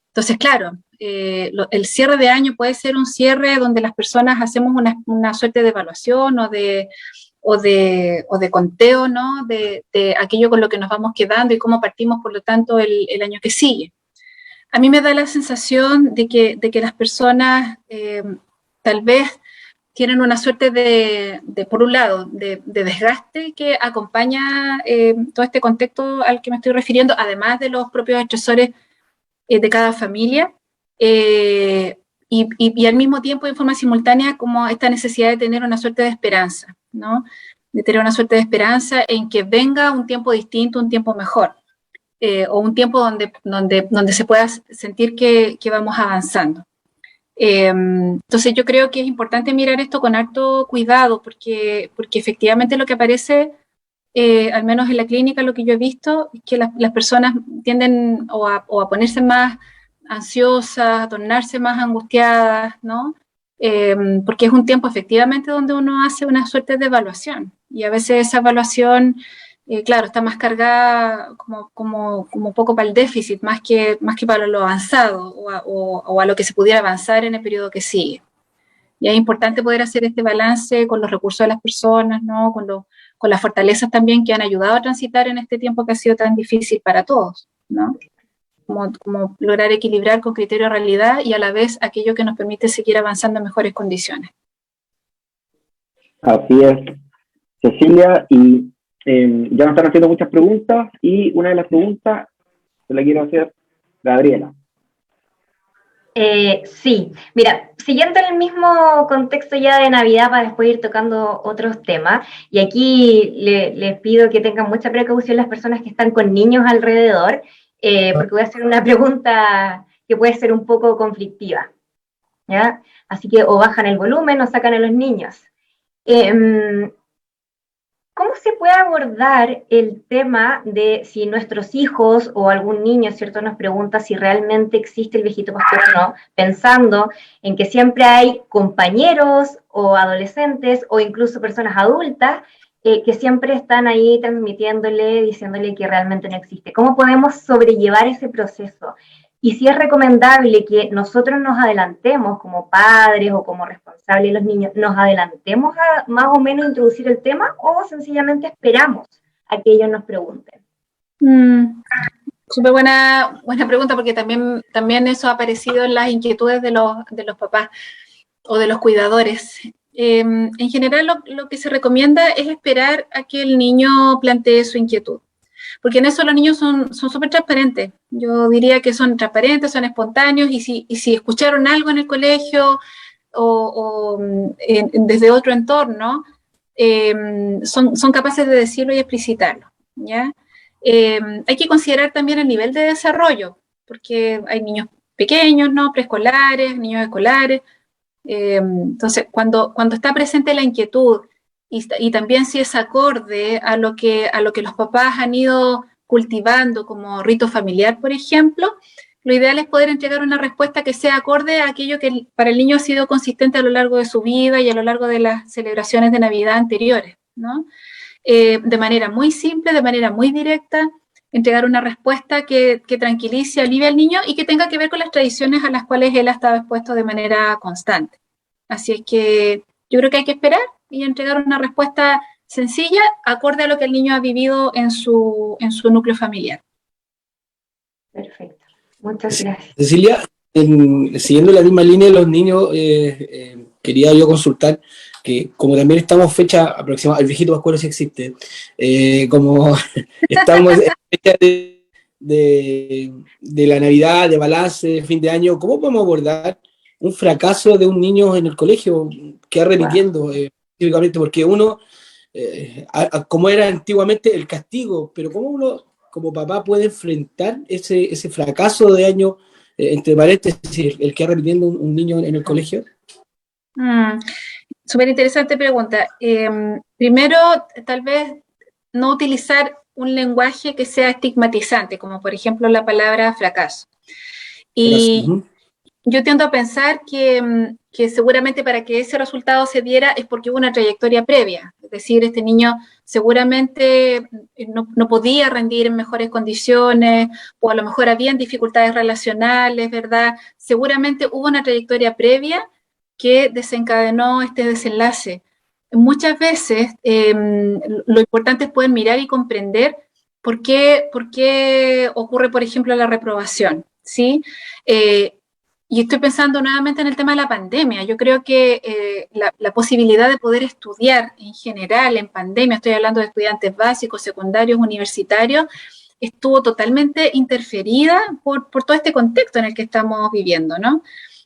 Entonces, claro, el cierre de año puede ser un cierre donde las personas hacemos una suerte de evaluación o de conteo, ¿no? De aquello con lo que nos vamos quedando y cómo partimos, por lo tanto, el año que sigue. A mí me da la sensación de que las personas tal vez tienen una suerte por un lado, de desgaste que acompaña todo este contexto al que me estoy refiriendo, además de los propios estresores de cada familia, y al mismo tiempo, en forma simultánea, como esta necesidad de tener una suerte de esperanza, ¿no? De tener una suerte de esperanza en que venga un tiempo distinto, un tiempo mejor, o un tiempo donde se pueda sentir que vamos avanzando. Entonces yo creo que es importante mirar esto con harto cuidado, porque efectivamente lo que aparece, al menos en la clínica, lo que yo he visto, es que las personas tienden o a ponerse más ansiosas, a tornarse más angustiadas, ¿no? Porque es un tiempo efectivamente donde uno hace una suerte de evaluación, y a veces esa evaluación, claro, está más cargada como un poco para el déficit, más que para lo avanzado o a lo que se pudiera avanzar en el periodo que sigue. Y es importante poder hacer este balance con los recursos de las personas, ¿no? Con las fortalezas también que han ayudado a transitar en este tiempo que ha sido tan difícil para todos, ¿no? Como lograr equilibrar con criterio de realidad y a la vez aquello que nos permite seguir avanzando en mejores condiciones. Así es, Cecilia, y ya nos están haciendo muchas preguntas, y una de las preguntas se la quiero hacer Gabriela. Sí, mira, siguiendo el mismo contexto ya de Navidad para después ir tocando otros temas, y aquí les pido que tengan mucha precaución las personas que están con niños alrededor, porque voy a hacer una pregunta que puede ser un poco conflictiva, ¿ya? Así que o bajan el volumen o sacan a los niños. ¿Cómo se puede abordar el tema de si nuestros hijos o algún niño, ¿cierto?, nos pregunta si realmente existe el viejito pastor o no, pensando en que siempre hay compañeros o adolescentes o incluso personas adultas que siempre están ahí transmitiéndole, diciéndole que realmente no existe? ¿Cómo podemos sobrellevar ese proceso? Y si es recomendable que nosotros nos adelantemos como padres o como responsables de los niños, nos adelantemos a más o menos introducir el tema, o sencillamente esperamos a que ellos nos pregunten. Súper buena pregunta, porque también eso ha aparecido en las inquietudes de los papás o de los cuidadores. En general lo que se recomienda es esperar a que el niño plantee su inquietud, porque en eso los niños son súper transparentes. Yo diría que son transparentes, son espontáneos, y si escucharon algo en el colegio o desde otro entorno, son capaces de decirlo y explicitarlo, ¿ya? Hay que considerar también el nivel de desarrollo, porque hay niños pequeños, ¿no? Preescolares, niños escolares. Entonces, cuando está presente la inquietud y también si es acorde a lo que los papás han ido cultivando como rito familiar, por ejemplo, lo ideal es poder entregar una respuesta que sea acorde a aquello que para el niño ha sido consistente a lo largo de su vida y a lo largo de las celebraciones de Navidad anteriores, ¿no? De manera muy simple, de manera muy directa, entregar una respuesta que tranquilice, alivie al niño y que tenga que ver con las tradiciones a las cuales él ha estado expuesto de manera constante. Así es que yo creo que hay que esperar y entregar una respuesta sencilla, acorde a lo que el niño ha vivido en su núcleo familiar. Perfecto. Muchas gracias. Cecilia, siguiendo la misma línea de los niños, quería yo consultar que como también estamos fecha aproximada, el viejito Pascuero sí existe, como estamos en fecha de la Navidad, de balance, de fin de año, ¿cómo podemos abordar un fracaso de un niño en el colegio que va repitiendo? Típicamente porque uno, como era antiguamente el castigo, pero ¿cómo uno como papá puede enfrentar ese fracaso de año, entre paréntesis, el que va repitiendo un niño en el colegio? Súper interesante pregunta. Primero, tal vez no utilizar un lenguaje que sea estigmatizante, como por ejemplo la palabra fracaso. Y yo tiendo a pensar que seguramente para que ese resultado se diera es porque hubo una trayectoria previa. Es decir, este niño seguramente no podía rendir en mejores condiciones, o a lo mejor habían dificultades relacionales, ¿verdad? Seguramente hubo una trayectoria previa que desencadenó este desenlace. Muchas veces lo importante es poder mirar y comprender por qué ocurre, por ejemplo, la reprobación, ¿sí? Y estoy pensando nuevamente en el tema de la pandemia. Yo creo que la posibilidad de poder estudiar en general en pandemia, estoy hablando de estudiantes básicos, secundarios, universitarios, estuvo totalmente interferida por todo este contexto en el que estamos viviendo, ¿no?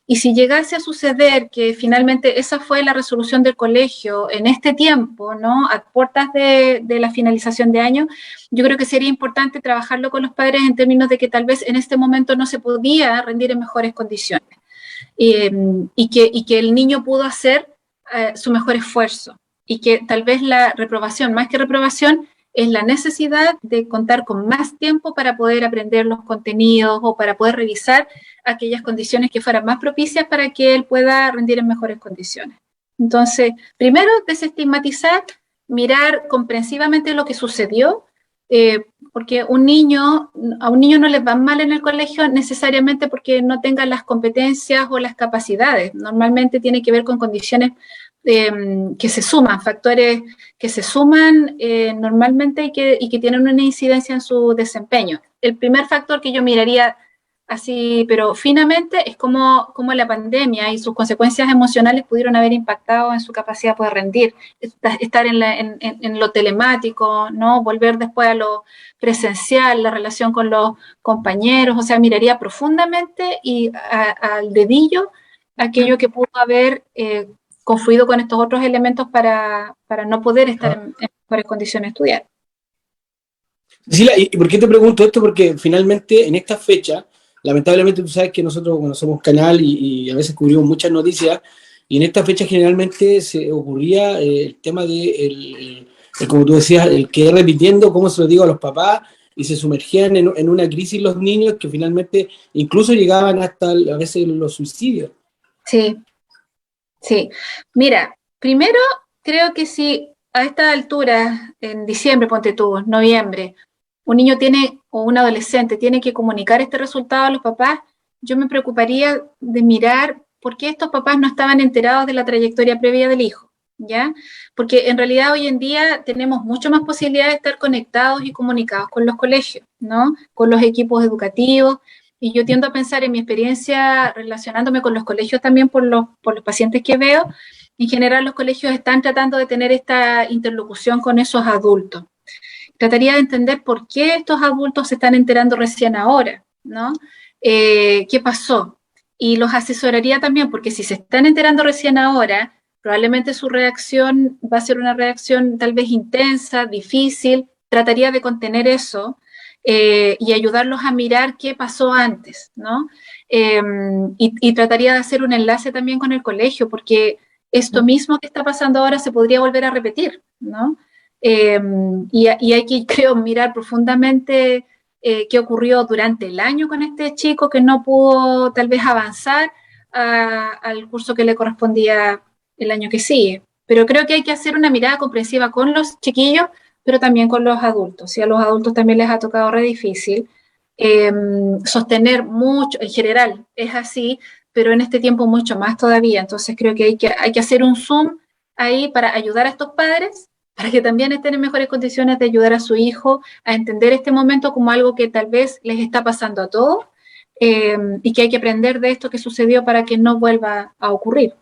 Y si llegase a suceder que finalmente esa fue la resolución del colegio en este tiempo, ¿no? A puertas de la finalización de año, yo creo que sería importante trabajarlo con los padres en términos de que tal vez en este momento no se podía rendir en mejores condiciones y que el niño pudo hacer su mejor esfuerzo y que tal vez la reprobación, más que reprobación, es la necesidad de contar con más tiempo para poder aprender los contenidos o para poder revisar aquellas condiciones que fueran más propicias para que él pueda rendir en mejores condiciones. Entonces, primero, desestigmatizar, mirar comprensivamente lo que sucedió, porque a un niño no les va mal en el colegio necesariamente porque no tenga las competencias o las capacidades. Normalmente tiene que ver con condiciones que se suman, factores que se suman normalmente y que tienen una incidencia en su desempeño. El primer factor que yo miraría así, pero finamente, es cómo la pandemia y sus consecuencias emocionales pudieron haber impactado en su capacidad de poder rendir, estar en lo telemático, ¿no? Volver después a lo presencial, la relación con los compañeros, o sea, miraría profundamente y al dedillo aquello que pudo haber confluido con estos otros elementos para no poder estar en mejores condiciones de estudiar. Cecilia, ¿y por qué te pregunto esto? Porque finalmente en esta fecha, lamentablemente tú sabes que nosotros, bueno, somos canal y a veces cubrimos muchas noticias, y en esta fecha generalmente se ocurría el tema de, como tú decías, el que repitiendo, cómo se lo digo a los papás, y se sumergían en una crisis los niños que finalmente incluso llegaban hasta a veces los suicidios. Sí. Mira, primero creo que si a esta altura, en diciembre, ponte tú, noviembre, un niño o un adolescente tiene que comunicar este resultado a los papás, yo me preocuparía de mirar por qué estos papás no estaban enterados de la trayectoria previa del hijo, ¿ya? Porque en realidad hoy en día tenemos mucho más posibilidad de estar conectados y comunicados con los colegios, ¿no? Con los equipos educativos. Y yo tiendo a pensar en mi experiencia relacionándome con los colegios también por los pacientes que veo. En general, los colegios están tratando de tener esta interlocución con esos adultos. Trataría de entender por qué estos adultos se están enterando recién ahora, ¿no? ¿Qué pasó? Y los asesoraría también, porque si se están enterando recién ahora, probablemente su reacción va a ser una reacción tal vez intensa, difícil. Trataría de contener eso y ayudarlos a mirar qué pasó antes, ¿no? Y trataría de hacer un enlace también con el colegio, porque esto mismo que está pasando ahora se podría volver a repetir, ¿no? Y hay que, creo, mirar profundamente qué ocurrió durante el año con este chico que no pudo tal vez avanzar al curso que le correspondía el año que sigue. Pero creo que hay que hacer una mirada comprensiva con los chiquillos, pero también con los adultos. Y a los adultos también les ha tocado re difícil. Sostener mucho, en general es así, pero en este tiempo mucho más todavía. Entonces creo que hay que hacer un zoom ahí para ayudar a estos padres, para que también estén en mejores condiciones de ayudar a su hijo a entender este momento como algo que tal vez les está pasando a todos y que hay que aprender de esto que sucedió para que no vuelva a ocurrir.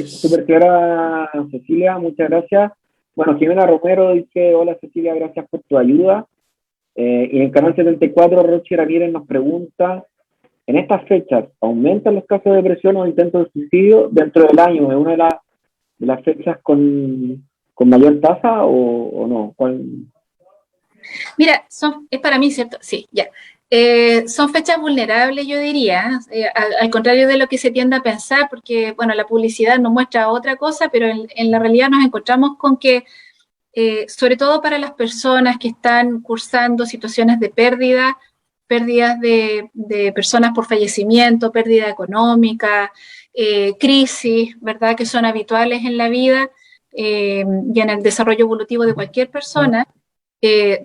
Súper clara, Cecilia, muchas gracias. Bueno, Jimena Romero dice, hola Cecilia, gracias por tu ayuda. Y en el canal 74, Rochi Ramírez nos pregunta, en estas fechas, ¿aumentan los casos de depresión o intentos de suicidio dentro del año? ¿Es una de las fechas con mayor tasa o no? ¿Cuál? Mira, es para mí, ¿cierto? Sí, ya. Son fechas vulnerables, yo diría, al contrario de lo que se tiende a pensar, porque, bueno, la publicidad nos muestra otra cosa, pero en la realidad nos encontramos con que, sobre todo para las personas que están cursando situaciones de pérdidas de personas por fallecimiento, pérdida económica, crisis, ¿verdad?, que son habituales en la vida y en el desarrollo evolutivo de cualquier persona.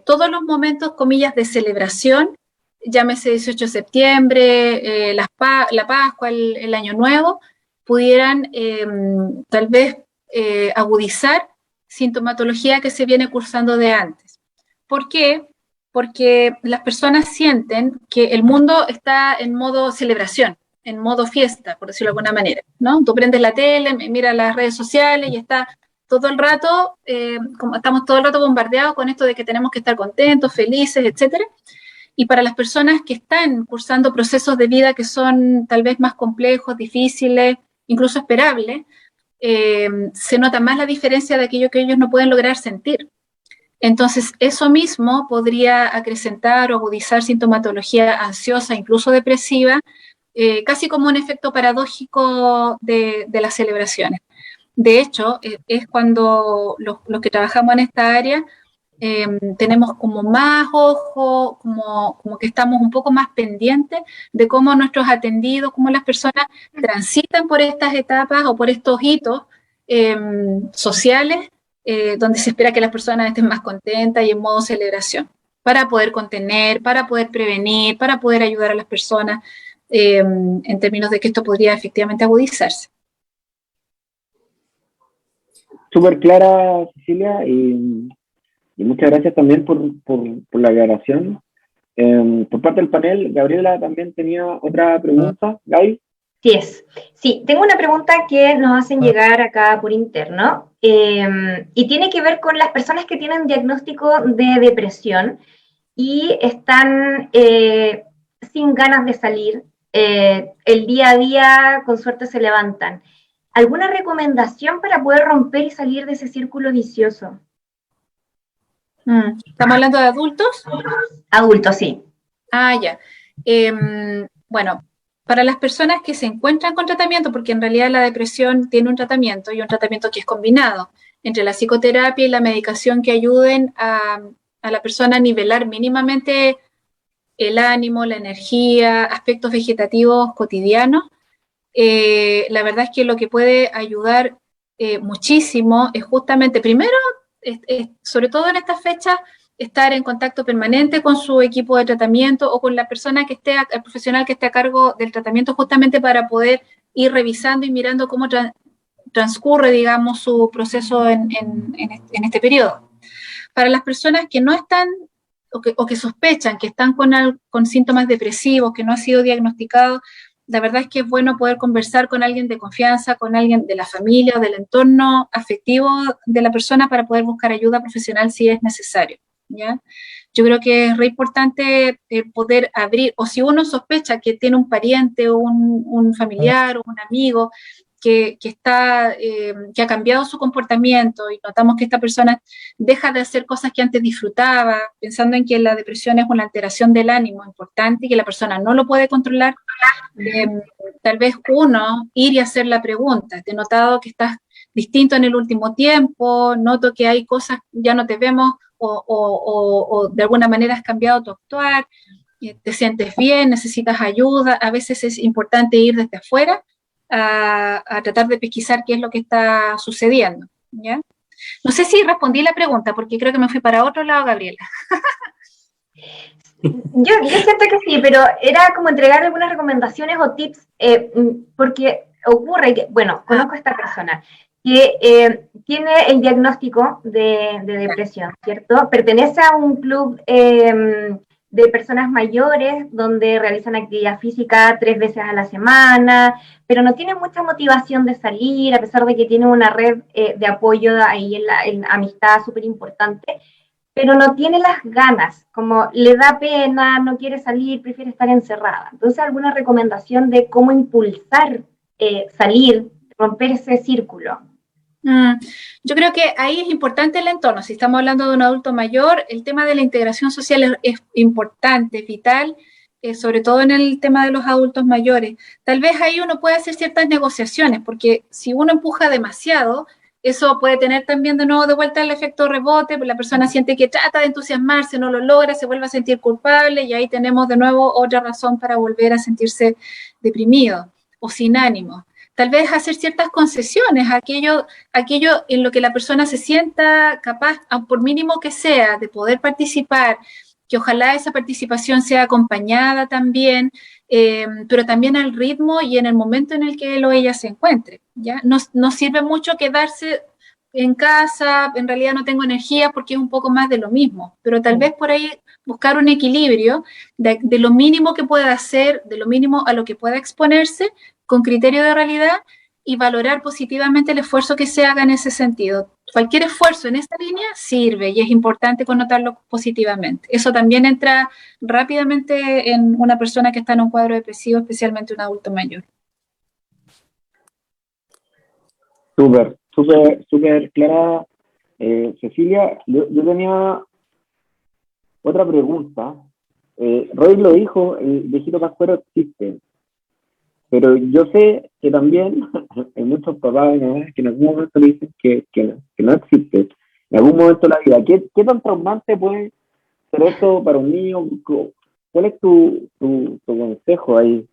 Todos los momentos, comillas, de celebración, llámese 18 de septiembre, la Pascua, el Año Nuevo, pudieran tal vez agudizar sintomatología que se viene cursando de antes. ¿Por qué? Porque las personas sienten que el mundo está en modo celebración, en modo fiesta, por decirlo de alguna manera, ¿no? Tú prendes la tele, miras las redes sociales y está todo el rato, como estamos todo el rato bombardeados con esto de que tenemos que estar contentos, felices, etcétera. Y para las personas que están cursando procesos de vida que son tal vez más complejos, difíciles, incluso esperables, se nota más la diferencia de aquello que ellos no pueden lograr sentir. Entonces, eso mismo podría acrecentar o agudizar sintomatología ansiosa, incluso depresiva, casi como un efecto paradójico de las celebraciones. De hecho, es cuando los que trabajamos en esta área tenemos como más ojo, como que estamos un poco más pendientes de cómo nuestros atendidos, cómo las personas transitan por estas etapas o por estos hitos sociales, donde se espera que las personas estén más contentas y en modo celebración, para poder contener, para poder prevenir, para poder ayudar a las personas en términos de que esto podría efectivamente agudizarse. Súper clara, Cecilia, y muchas gracias también por la aclaración. Por parte del panel, Gabriela también tenía otra pregunta. Gaby. Sí, tengo una pregunta que nos hacen llegar acá por interno y tiene que ver con las personas que tienen diagnóstico de depresión y están sin ganas de salir, el día a día con suerte se levantan. ¿Alguna recomendación para poder romper y salir de ese círculo vicioso? ¿Estamos hablando de adultos? Adultos, sí. Ya. Bueno, para las personas que se encuentran con tratamiento, porque en realidad la depresión tiene un tratamiento y un tratamiento que es combinado entre la psicoterapia y la medicación que ayuden a la persona a nivelar mínimamente el ánimo, la energía, aspectos vegetativos cotidianos. La verdad es que lo que puede ayudar muchísimo es justamente, primero, sobre todo en estas fechas, estar en contacto permanente con su equipo de tratamiento o con la persona que esté, el profesional que esté a cargo del tratamiento, justamente para poder ir revisando y mirando cómo transcurre, digamos, su proceso en este periodo. Para las personas que no están o que sospechan que están con síntomas depresivos, que no ha sido diagnosticado, la verdad es que es bueno poder conversar con alguien de confianza, con alguien de la familia o del entorno afectivo de la persona para poder buscar ayuda profesional si es necesario, ¿ya? Yo creo que es re importante poder abrir, o si uno sospecha que tiene un pariente o un familiar o un amigo que ha cambiado su comportamiento y notamos que esta persona deja de hacer cosas que antes disfrutaba, pensando en que la depresión es una alteración del ánimo importante y que la persona no lo puede controlar, tal vez uno ir y hacer la pregunta, te he notado que estás distinto en el último tiempo, noto que hay cosas, ya no te vemos o de alguna manera has cambiado tu actuar, te sientes bien, necesitas ayuda, a veces es importante ir desde afuera a tratar de pesquisar qué es lo que está sucediendo, ¿ya? No sé si respondí la pregunta, porque creo que me fui para otro lado, Gabriela. Yo siento que sí, pero era como entregar algunas recomendaciones o tips, porque ocurre que, bueno, conozco a esta persona que tiene el diagnóstico de depresión, ¿cierto? Pertenece a un club de personas mayores donde realizan actividad física 3 veces a la semana, pero no tiene mucha motivación de salir, a pesar de que tiene una red de apoyo ahí en amistad súper importante, pero no tiene las ganas, como le da pena, no quiere salir, prefiere estar encerrada. Entonces, ¿alguna recomendación de cómo impulsar salir, romper ese círculo? Yo creo que ahí es importante el entorno. Si estamos hablando de un adulto mayor, el tema de la integración social es importante, vital, sobre todo en el tema de los adultos mayores. Tal vez ahí uno puede hacer ciertas negociaciones, porque si uno empuja demasiado, eso puede tener también de nuevo de vuelta el efecto rebote, la persona siente que trata de entusiasmarse, no lo logra, se vuelve a sentir culpable y ahí tenemos de nuevo otra razón para volver a sentirse deprimido o sin ánimo. Tal vez hacer ciertas concesiones, aquello en lo que la persona se sienta capaz, por mínimo que sea, de poder participar, que ojalá esa participación sea acompañada también, pero también al ritmo y en el momento en el que él o ella se encuentre, ¿ya? No sirve mucho quedarse en casa, en realidad no tengo energía porque es un poco más de lo mismo, pero tal vez por ahí buscar un equilibrio de lo mínimo que pueda hacer, de lo mínimo a lo que pueda exponerse, con criterio de realidad y valorar positivamente el esfuerzo que se haga en ese sentido. Cualquier esfuerzo en esta línea sirve y es importante connotarlo positivamente. Eso también entra rápidamente en una persona que está en un cuadro depresivo, especialmente un adulto mayor. Súper clara, Cecilia. Yo tenía otra pregunta. Roy lo dijo, el viejito pascuero existe. Pero yo sé que también hay muchos papás y mamás que en algún momento le dicen que no existe. En algún momento de la vida. ¿Qué tan traumante puede ser esto para un niño? ¿Cuál es tu consejo ahí?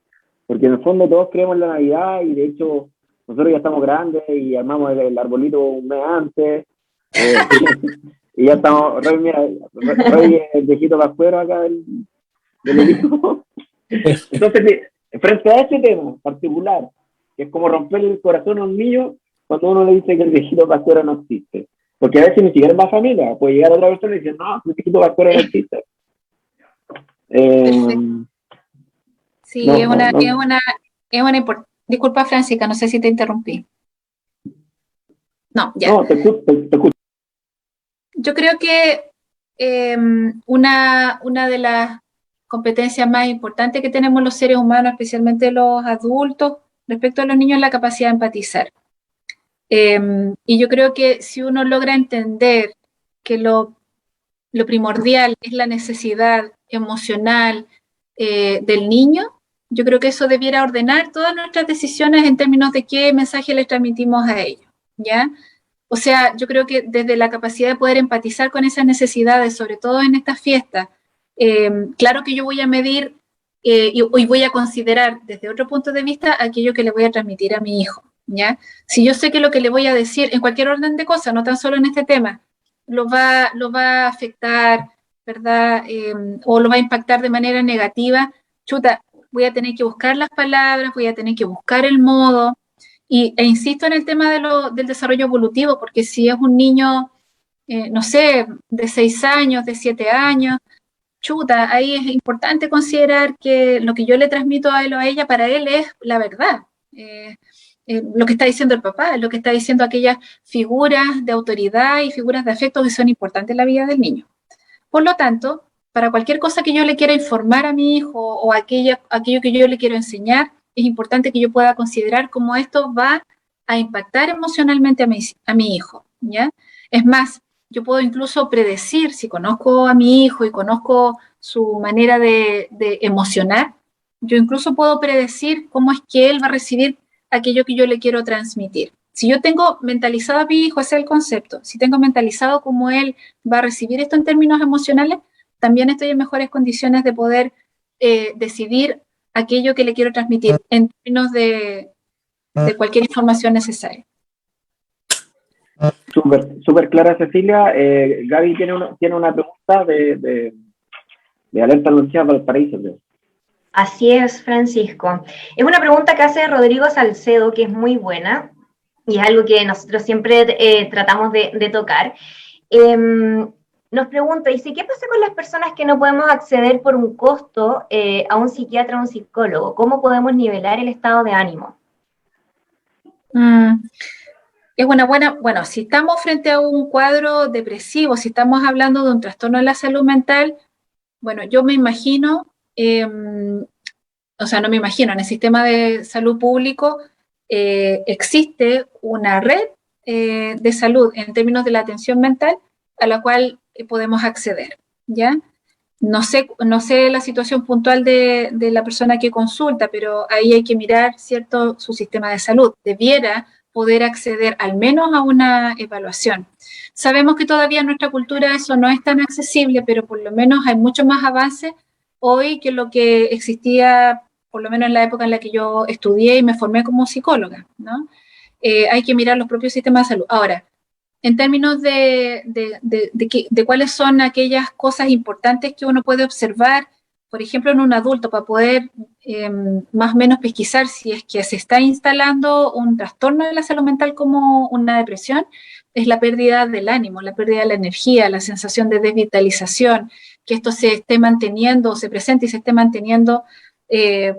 Porque en el fondo todos creemos en la Navidad y de hecho nosotros ya estamos grandes y armamos el arbolito un mes antes. Y ya estamos, Roy es el viejito pascuero acá del equipo. Entonces, frente a ese tema particular, que es como romper el corazón a un niño cuando uno le dice que el viejito pascuero no existe. Porque a veces ni siquiera es más familia, puede llegar otra persona y decir, no, el viejito pascuero no existe. Sí, es una importante. Disculpa, Francisca, no sé si te interrumpí. No, ya. No, te escucho. Yo creo que una de las competencias más importantes que tenemos los seres humanos, especialmente los adultos, respecto a los niños, es la capacidad de empatizar. Y yo creo que si uno logra entender que lo primordial es la necesidad emocional del niño, yo creo que eso debiera ordenar todas nuestras decisiones en términos de qué mensaje les transmitimos a ellos, ¿ya? O sea, yo creo que desde la capacidad de poder empatizar con esas necesidades, sobre todo en estas fiestas, claro que yo voy a medir y voy a considerar desde otro punto de vista aquello que le voy a transmitir a mi hijo, ¿ya? Si yo sé que lo que le voy a decir en cualquier orden de cosas, no tan solo en este tema, lo va a afectar, ¿verdad? O lo va a impactar de manera negativa, chuta, voy a tener que buscar las palabras, voy a tener que buscar el modo, e insisto en el tema del desarrollo evolutivo, porque si es un niño, no sé, de 6 años, de 7 años, chuta, ahí es importante considerar que lo que yo le transmito a él o a ella, para él es la verdad. Lo que está diciendo el papá, lo que está diciendo aquellas figuras de autoridad y figuras de afecto que son importantes en la vida del niño. Por lo tanto, para cualquier cosa que yo le quiera informar a mi hijo o aquello que yo le quiero enseñar, es importante que yo pueda considerar cómo esto va a impactar emocionalmente a mi hijo, ¿ya? Es más, yo puedo incluso predecir, si conozco a mi hijo y conozco su manera de emocionar, yo incluso puedo predecir cómo es que él va a recibir aquello que yo le quiero transmitir. Si yo tengo mentalizado a mi hijo, ese es el concepto, si tengo mentalizado cómo él va a recibir esto en términos emocionales, también estoy en mejores condiciones de poder decidir aquello que le quiero transmitir en términos de cualquier información necesaria. Súper clara, Cecilia. Gaby tiene una pregunta de Alerta Noticias Valparaíso, creo. Así es, Francisco. Es una pregunta que hace Rodrigo Salcedo, que es muy buena, y es algo que nosotros siempre tratamos de tocar. Nos pregunta, dice, ¿qué pasa con las personas que no podemos acceder por un costo a un psiquiatra o un psicólogo? ¿Cómo podemos nivelar el estado de ánimo? Es bueno, si estamos frente a un cuadro depresivo, si estamos hablando de un trastorno de la salud mental, bueno, yo me imagino, o sea, no me imagino, en el sistema de salud público existe una red de salud en términos de la atención mental a la cual podemos acceder, ¿ya? No sé la situación puntual de la persona que consulta, pero ahí hay que mirar, ¿cierto?, su sistema de salud. Debiera poder acceder al menos a una evaluación. Sabemos que todavía en nuestra cultura eso no es tan accesible, pero por lo menos hay mucho más avance hoy que lo que existía, por lo menos en la época en la que yo estudié y me formé como psicóloga, ¿no? Hay que mirar los propios sistemas de salud. Ahora, en términos de cuáles son aquellas cosas importantes que uno puede observar, por ejemplo, en un adulto, para poder más o menos pesquisar si es que se está instalando un trastorno de la salud mental como una depresión, es la pérdida del ánimo, la pérdida de la energía, la sensación de desvitalización, que esto se esté manteniendo, se presente y se esté manteniendo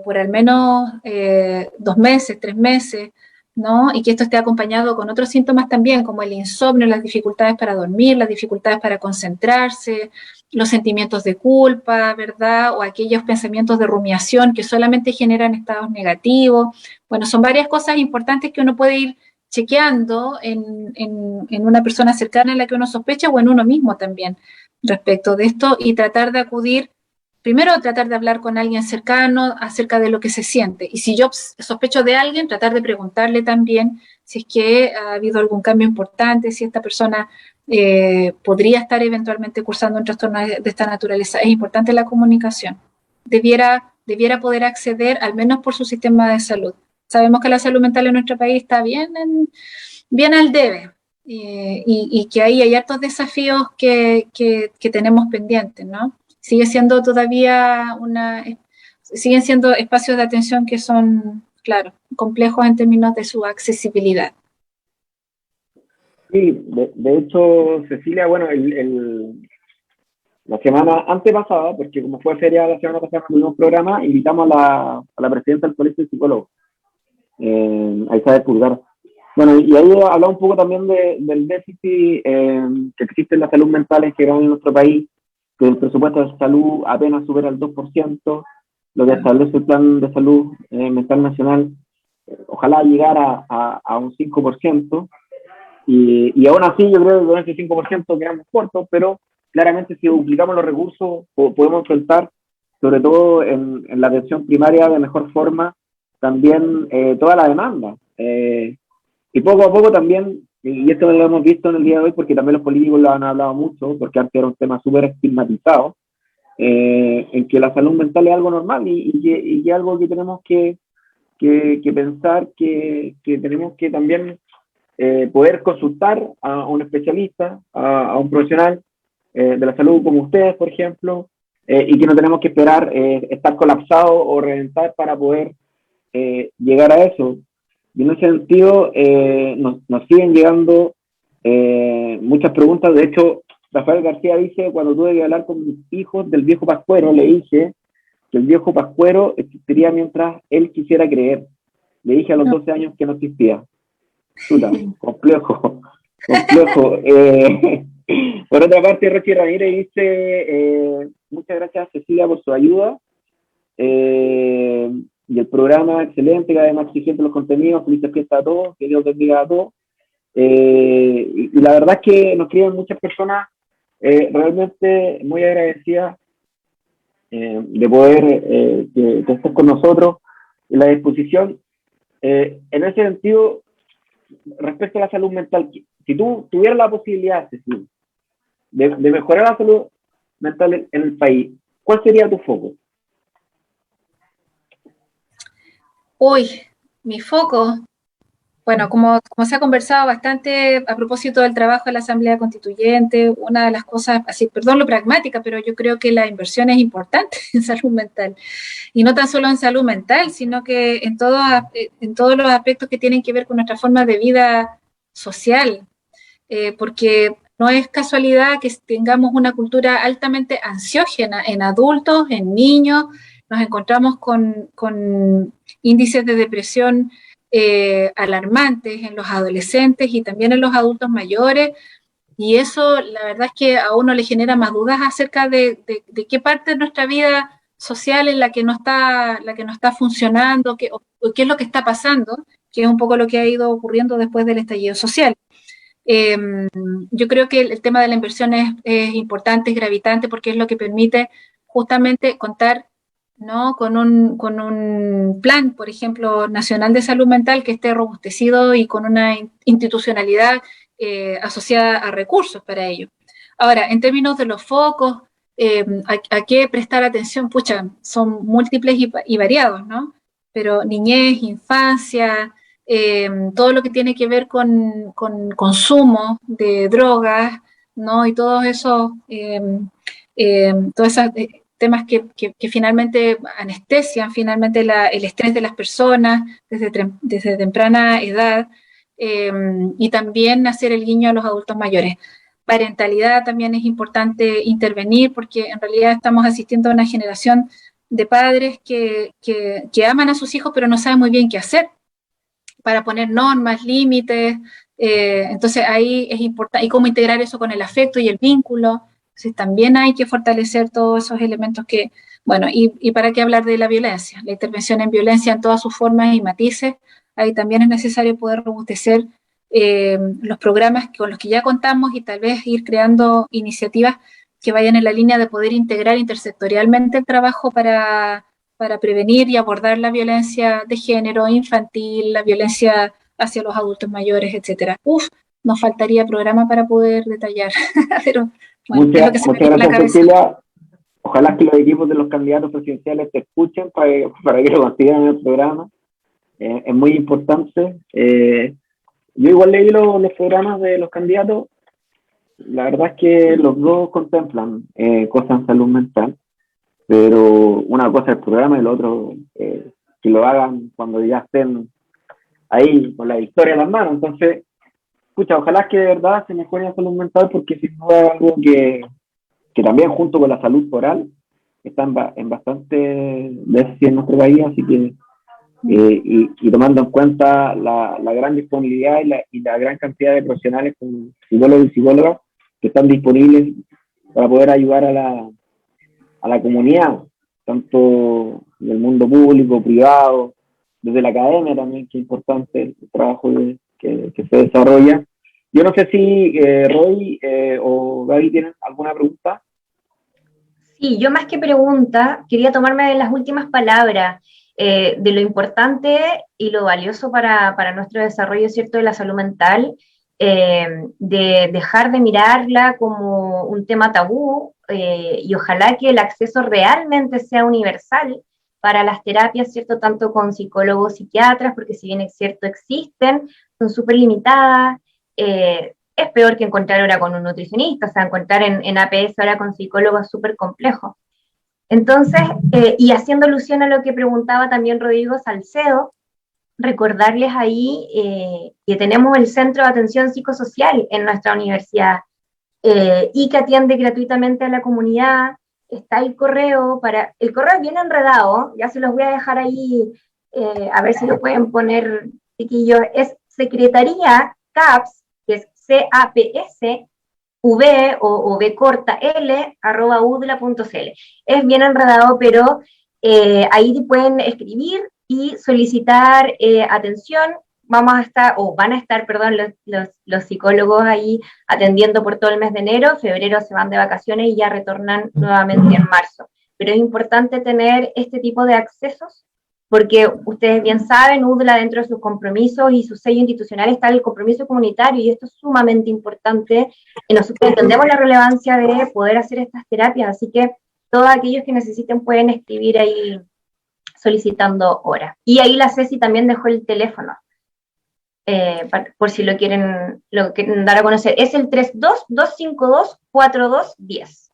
por al menos 2 meses, 3 meses, ¿no? Y que esto esté acompañado con otros síntomas también, como el insomnio, las dificultades para dormir, las dificultades para concentrarse, los sentimientos de culpa, ¿verdad? O aquellos pensamientos de rumiación que solamente generan estados negativos. Bueno, son varias cosas importantes que uno puede ir chequeando en una persona cercana en la que uno sospecha o en uno mismo también respecto de esto y tratar de acudir. Primero, tratar de hablar con alguien cercano acerca de lo que se siente. Y si yo sospecho de alguien, tratar de preguntarle también si es que ha habido algún cambio importante, si esta persona podría estar eventualmente cursando un trastorno de esta naturaleza. Es importante la comunicación. Debiera poder acceder, al menos por su sistema de salud. Sabemos que la salud mental en nuestro país está bien al debe. Y que ahí hay hartos desafíos que tenemos pendientes, ¿no? Siguen siendo espacios de atención que son, claro, complejos en términos de su accesibilidad. Sí, de hecho, Cecilia, bueno, la semana antepasada, porque como fue feria la semana pasada en un programa, invitamos a la presidenta del Colegio de Psicólogos, a Isabel Pulgar. Bueno, y ahí hablaba un poco también del déficit que existe en la salud mental en general en nuestro país, que el presupuesto de salud apenas supera el 2%, lo que establece el Plan de Salud Mental Nacional, ojalá llegara a un 5%, y aún así yo creo que con ese 5% quedamos cortos, pero claramente si duplicamos los recursos podemos enfrentar, sobre todo en la atención primaria de mejor forma, también toda la demanda. Y poco a poco también, y esto lo hemos visto en el día de hoy porque también los políticos lo han hablado mucho, porque antes era un tema súper estigmatizado, en que la salud mental es algo normal y que algo que tenemos que pensar, que tenemos que también poder consultar a un especialista, a un profesional de la salud como ustedes, por ejemplo, y que no tenemos que esperar estar colapsados o reventar para poder llegar a eso. Y en ese sentido nos siguen llegando muchas preguntas. De hecho, Rafael García dice, cuando tuve que hablar con mis hijos del viejo Pascuero, le dije que el viejo Pascuero existiría mientras él quisiera creer. Le dije a los 12 años que no existía. Chuta, complejo. Por otra parte, Rochi Ramírez dice, muchas gracias Cecilia por su ayuda. y el programa excelente, cada vez más exigente los contenidos, felices fiestas a todos, que Dios bendiga a todos. Y la verdad es que nos escriben muchas personas realmente muy agradecidas de poder que estés con nosotros y la disposición. En ese sentido, respecto a la salud mental, si tú tuvieras la posibilidad, Cecilia, de mejorar la salud mental en el país, ¿cuál sería tu foco? Uy, mi foco. Bueno, como se ha conversado bastante a propósito del trabajo de la Asamblea Constituyente, una de las cosas, así, perdón lo pragmática, pero yo creo que la inversión es importante en salud mental. Y no tan solo en salud mental, sino que en todos los aspectos que tienen que ver con nuestra forma de vida social. Porque no es casualidad que tengamos una cultura altamente ansiógena en adultos, en niños. Nos encontramos con índices de depresión alarmantes en los adolescentes y también en los adultos mayores, y eso la verdad es que a uno le genera más dudas acerca de qué parte de nuestra vida social es la que no está funcionando, o qué es lo que está pasando, que es un poco lo que ha ido ocurriendo después del estallido social. Yo creo que el tema de la inversión es importante, es gravitante, porque es lo que permite justamente contar, ¿no?, con un plan, por ejemplo, nacional de salud mental que esté robustecido y con una institucionalidad asociada a recursos para ello. Ahora, en términos de los focos, ¿a qué prestar atención? Pucha, son múltiples y variados, ¿no? Pero niñez, infancia, todo lo que tiene que ver con consumo de drogas, ¿no? Y todos esos temas que finalmente anestesian finalmente el estrés de las personas desde temprana edad, y también hacer el guiño a los adultos mayores. Parentalidad también es importante intervenir, porque en realidad estamos asistiendo a una generación de padres que aman a sus hijos, pero no saben muy bien qué hacer para poner normas, límites. Entonces ahí es importante, y cómo integrar eso con el afecto y el vínculo. Entonces también hay que fortalecer todos esos elementos que, bueno, y para qué hablar de la violencia, la intervención en violencia en todas sus formas y matices. Ahí también es necesario poder robustecer los programas con los que ya contamos, y tal vez ir creando iniciativas que vayan en la línea de poder integrar intersectorialmente el trabajo para prevenir y abordar la violencia de género infantil, la violencia hacia los adultos mayores, etcétera. Nos faltaría programa para poder detallar, pero bueno, es lo que se me viene a la cabeza. Cecilia. Ojalá que los equipos de los candidatos presidenciales te escuchen para que lo consideran en el programa. Es muy importante. Yo igual leí los programas de los candidatos. La verdad es que los dos contemplan cosas en salud mental, pero una cosa es el programa y lo otro que lo hagan cuando ya estén ahí con la victoria en las manos. Entonces, escucha, ojalá que de verdad se mejore la salud mental, porque sin duda es algo que también, junto con la salud oral, está en bastante déficit en nuestro país, así que y tomando en cuenta la gran disponibilidad y la gran cantidad de profesionales como psicólogos y psicólogas que están disponibles para poder ayudar a la comunidad, tanto del mundo público, privado, desde la academia también, que es importante el trabajo que se desarrolla. Yo no sé si Roy o Gaby tienen alguna pregunta. Sí, yo más que pregunta, quería tomarme de las últimas palabras de lo importante y lo valioso para nuestro desarrollo, ¿cierto?, de la salud mental, de dejar de mirarla como un tema tabú, y ojalá que el acceso realmente sea universal para las terapias, ¿cierto?, tanto con psicólogos, psiquiatras, porque si bien es cierto existen, son súper limitadas. Es peor que encontrar ahora con un nutricionista, o sea, encontrar en APS ahora con psicólogos es súper complejo. Entonces, y haciendo alusión a lo que preguntaba también Rodrigo Salcedo, recordarles ahí que tenemos el Centro de Atención Psicosocial en nuestra universidad, y que atiende gratuitamente a la comunidad. Está el correo, el correo es bien enredado, ya se los voy a dejar ahí, a ver si lo pueden poner, chiquillos, es Secretaría CAPS, que es CAPS, v o v corta l, @udla.cl. Es bien enredado, pero ahí pueden escribir y solicitar atención. Vamos a estar, o van a estar, perdón, los psicólogos ahí atendiendo por todo el mes de enero. Febrero se van de vacaciones y ya retornan nuevamente en marzo. Pero es importante tener este tipo de accesos, porque ustedes bien saben, UDLA dentro de sus compromisos y su sello institucional está el compromiso comunitario, y esto es sumamente importante, y nosotros entendemos la relevancia de poder hacer estas terapias, así que todos aquellos que necesiten pueden escribir ahí solicitando hora. Y ahí la Ceci también dejó el teléfono, por si lo quieren dar a conocer. Es el 32-252-4210.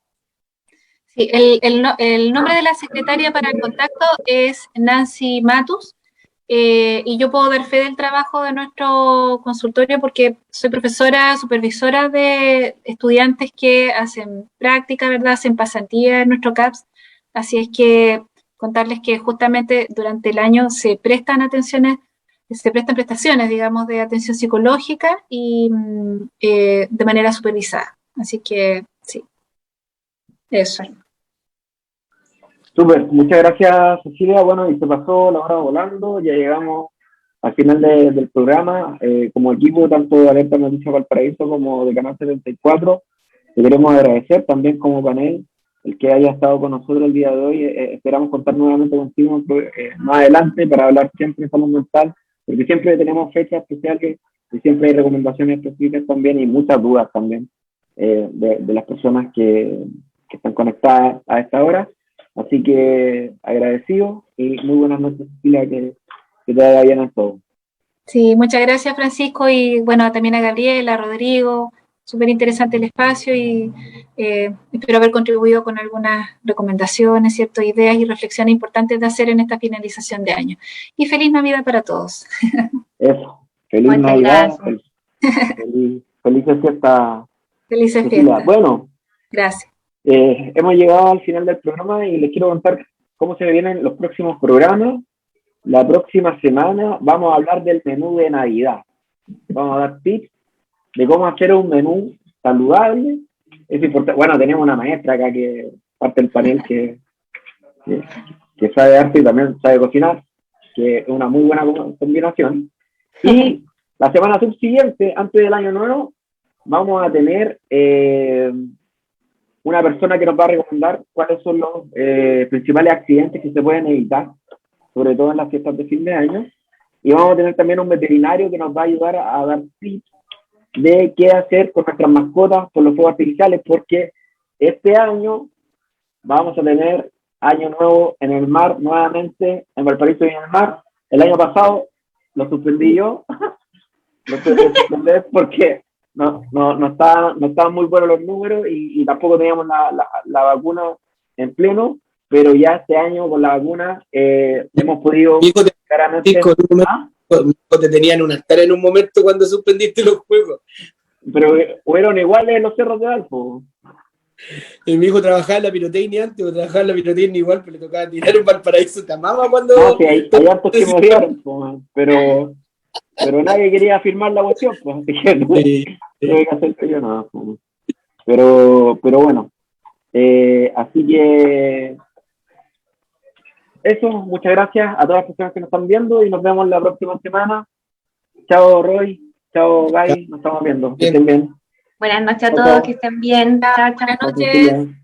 Sí, el nombre de la secretaria para el contacto es Nancy Matus, y yo puedo dar fe del trabajo de nuestro consultorio porque soy profesora, supervisora de estudiantes que hacen práctica, ¿verdad? Hacen pasantía en nuestro CAPS, así es que contarles que justamente durante el año se prestan prestaciones, digamos, de atención psicológica y de manera supervisada, así que sí, eso. Súper, muchas gracias, Cecilia. Bueno, y se pasó la hora volando, ya llegamos al final del programa. Como equipo, tanto de Alerta Noticias Valparaíso como de Canal 74, te queremos agradecer también como panel el que haya estado con nosotros el día de hoy. Esperamos contar nuevamente contigo más adelante para hablar siempre de salud mental, porque siempre tenemos fechas especiales y siempre hay recomendaciones específicas también y muchas dudas también de las personas que están conectadas a esta hora. Así que agradecido y muy buenas noches, Cecilia, que te vaya bien en todo. Sí, muchas gracias, Francisco, y bueno, también a Gabriela, a Rodrigo, súper interesante el espacio y espero haber contribuido con algunas recomendaciones, ciertas ideas y reflexiones importantes de hacer en esta finalización de año. Y feliz Navidad para todos. Eso, feliz Muchas Navidad, felices fiestas. Felices Cecilia. fiestas. Bueno, gracias. Hemos llegado al final del programa y les quiero contar cómo se vienen los próximos programas. La próxima semana vamos a hablar del menú de Navidad. Vamos a dar tips de cómo hacer un menú saludable. Es importante. Bueno, tenemos una maestra acá que parte del panel que sabe arte y también sabe cocinar, que es una muy buena combinación. Y la semana subsiguiente, antes del año nuevo, vamos a tener una persona que nos va a recomendar cuáles son los principales accidentes que se pueden evitar, sobre todo en las fiestas de fin de año. Y vamos a tener también un veterinario que nos va a ayudar a dar tips de qué hacer con nuestras mascotas, con los fuegos artificiales, porque este año vamos a tener año nuevo en el mar, nuevamente en Valparaíso y en el mar. El año pasado lo suspendí yo, lo suspendí porque no estaban muy buenos los números y tampoco teníamos la vacuna en pleno, pero ya este año con la vacuna hemos podido claramente... Te tenían un altar en un momento cuando suspendiste los juegos. Pero fueron iguales en los cerros de Alpo. Mi hijo trabajaba en la pirotecnia antes, o trabajaba en la pirotecnia igual, pero le tocaba tirar en Valparaíso. Te amaba cuando... No, sí, hay hartos que murieron, pero nadie quería firmar la cuestión, pues, así que no tuve que hacer yo nada. Pero bueno, así que eso, muchas gracias a todas las personas que nos están viendo y nos vemos la próxima semana. Chao, Roy, chao, Guy, nos estamos viendo. Que estén bien. Buenas noches a todos, que estén bien. Chao, chao. Buenas noches.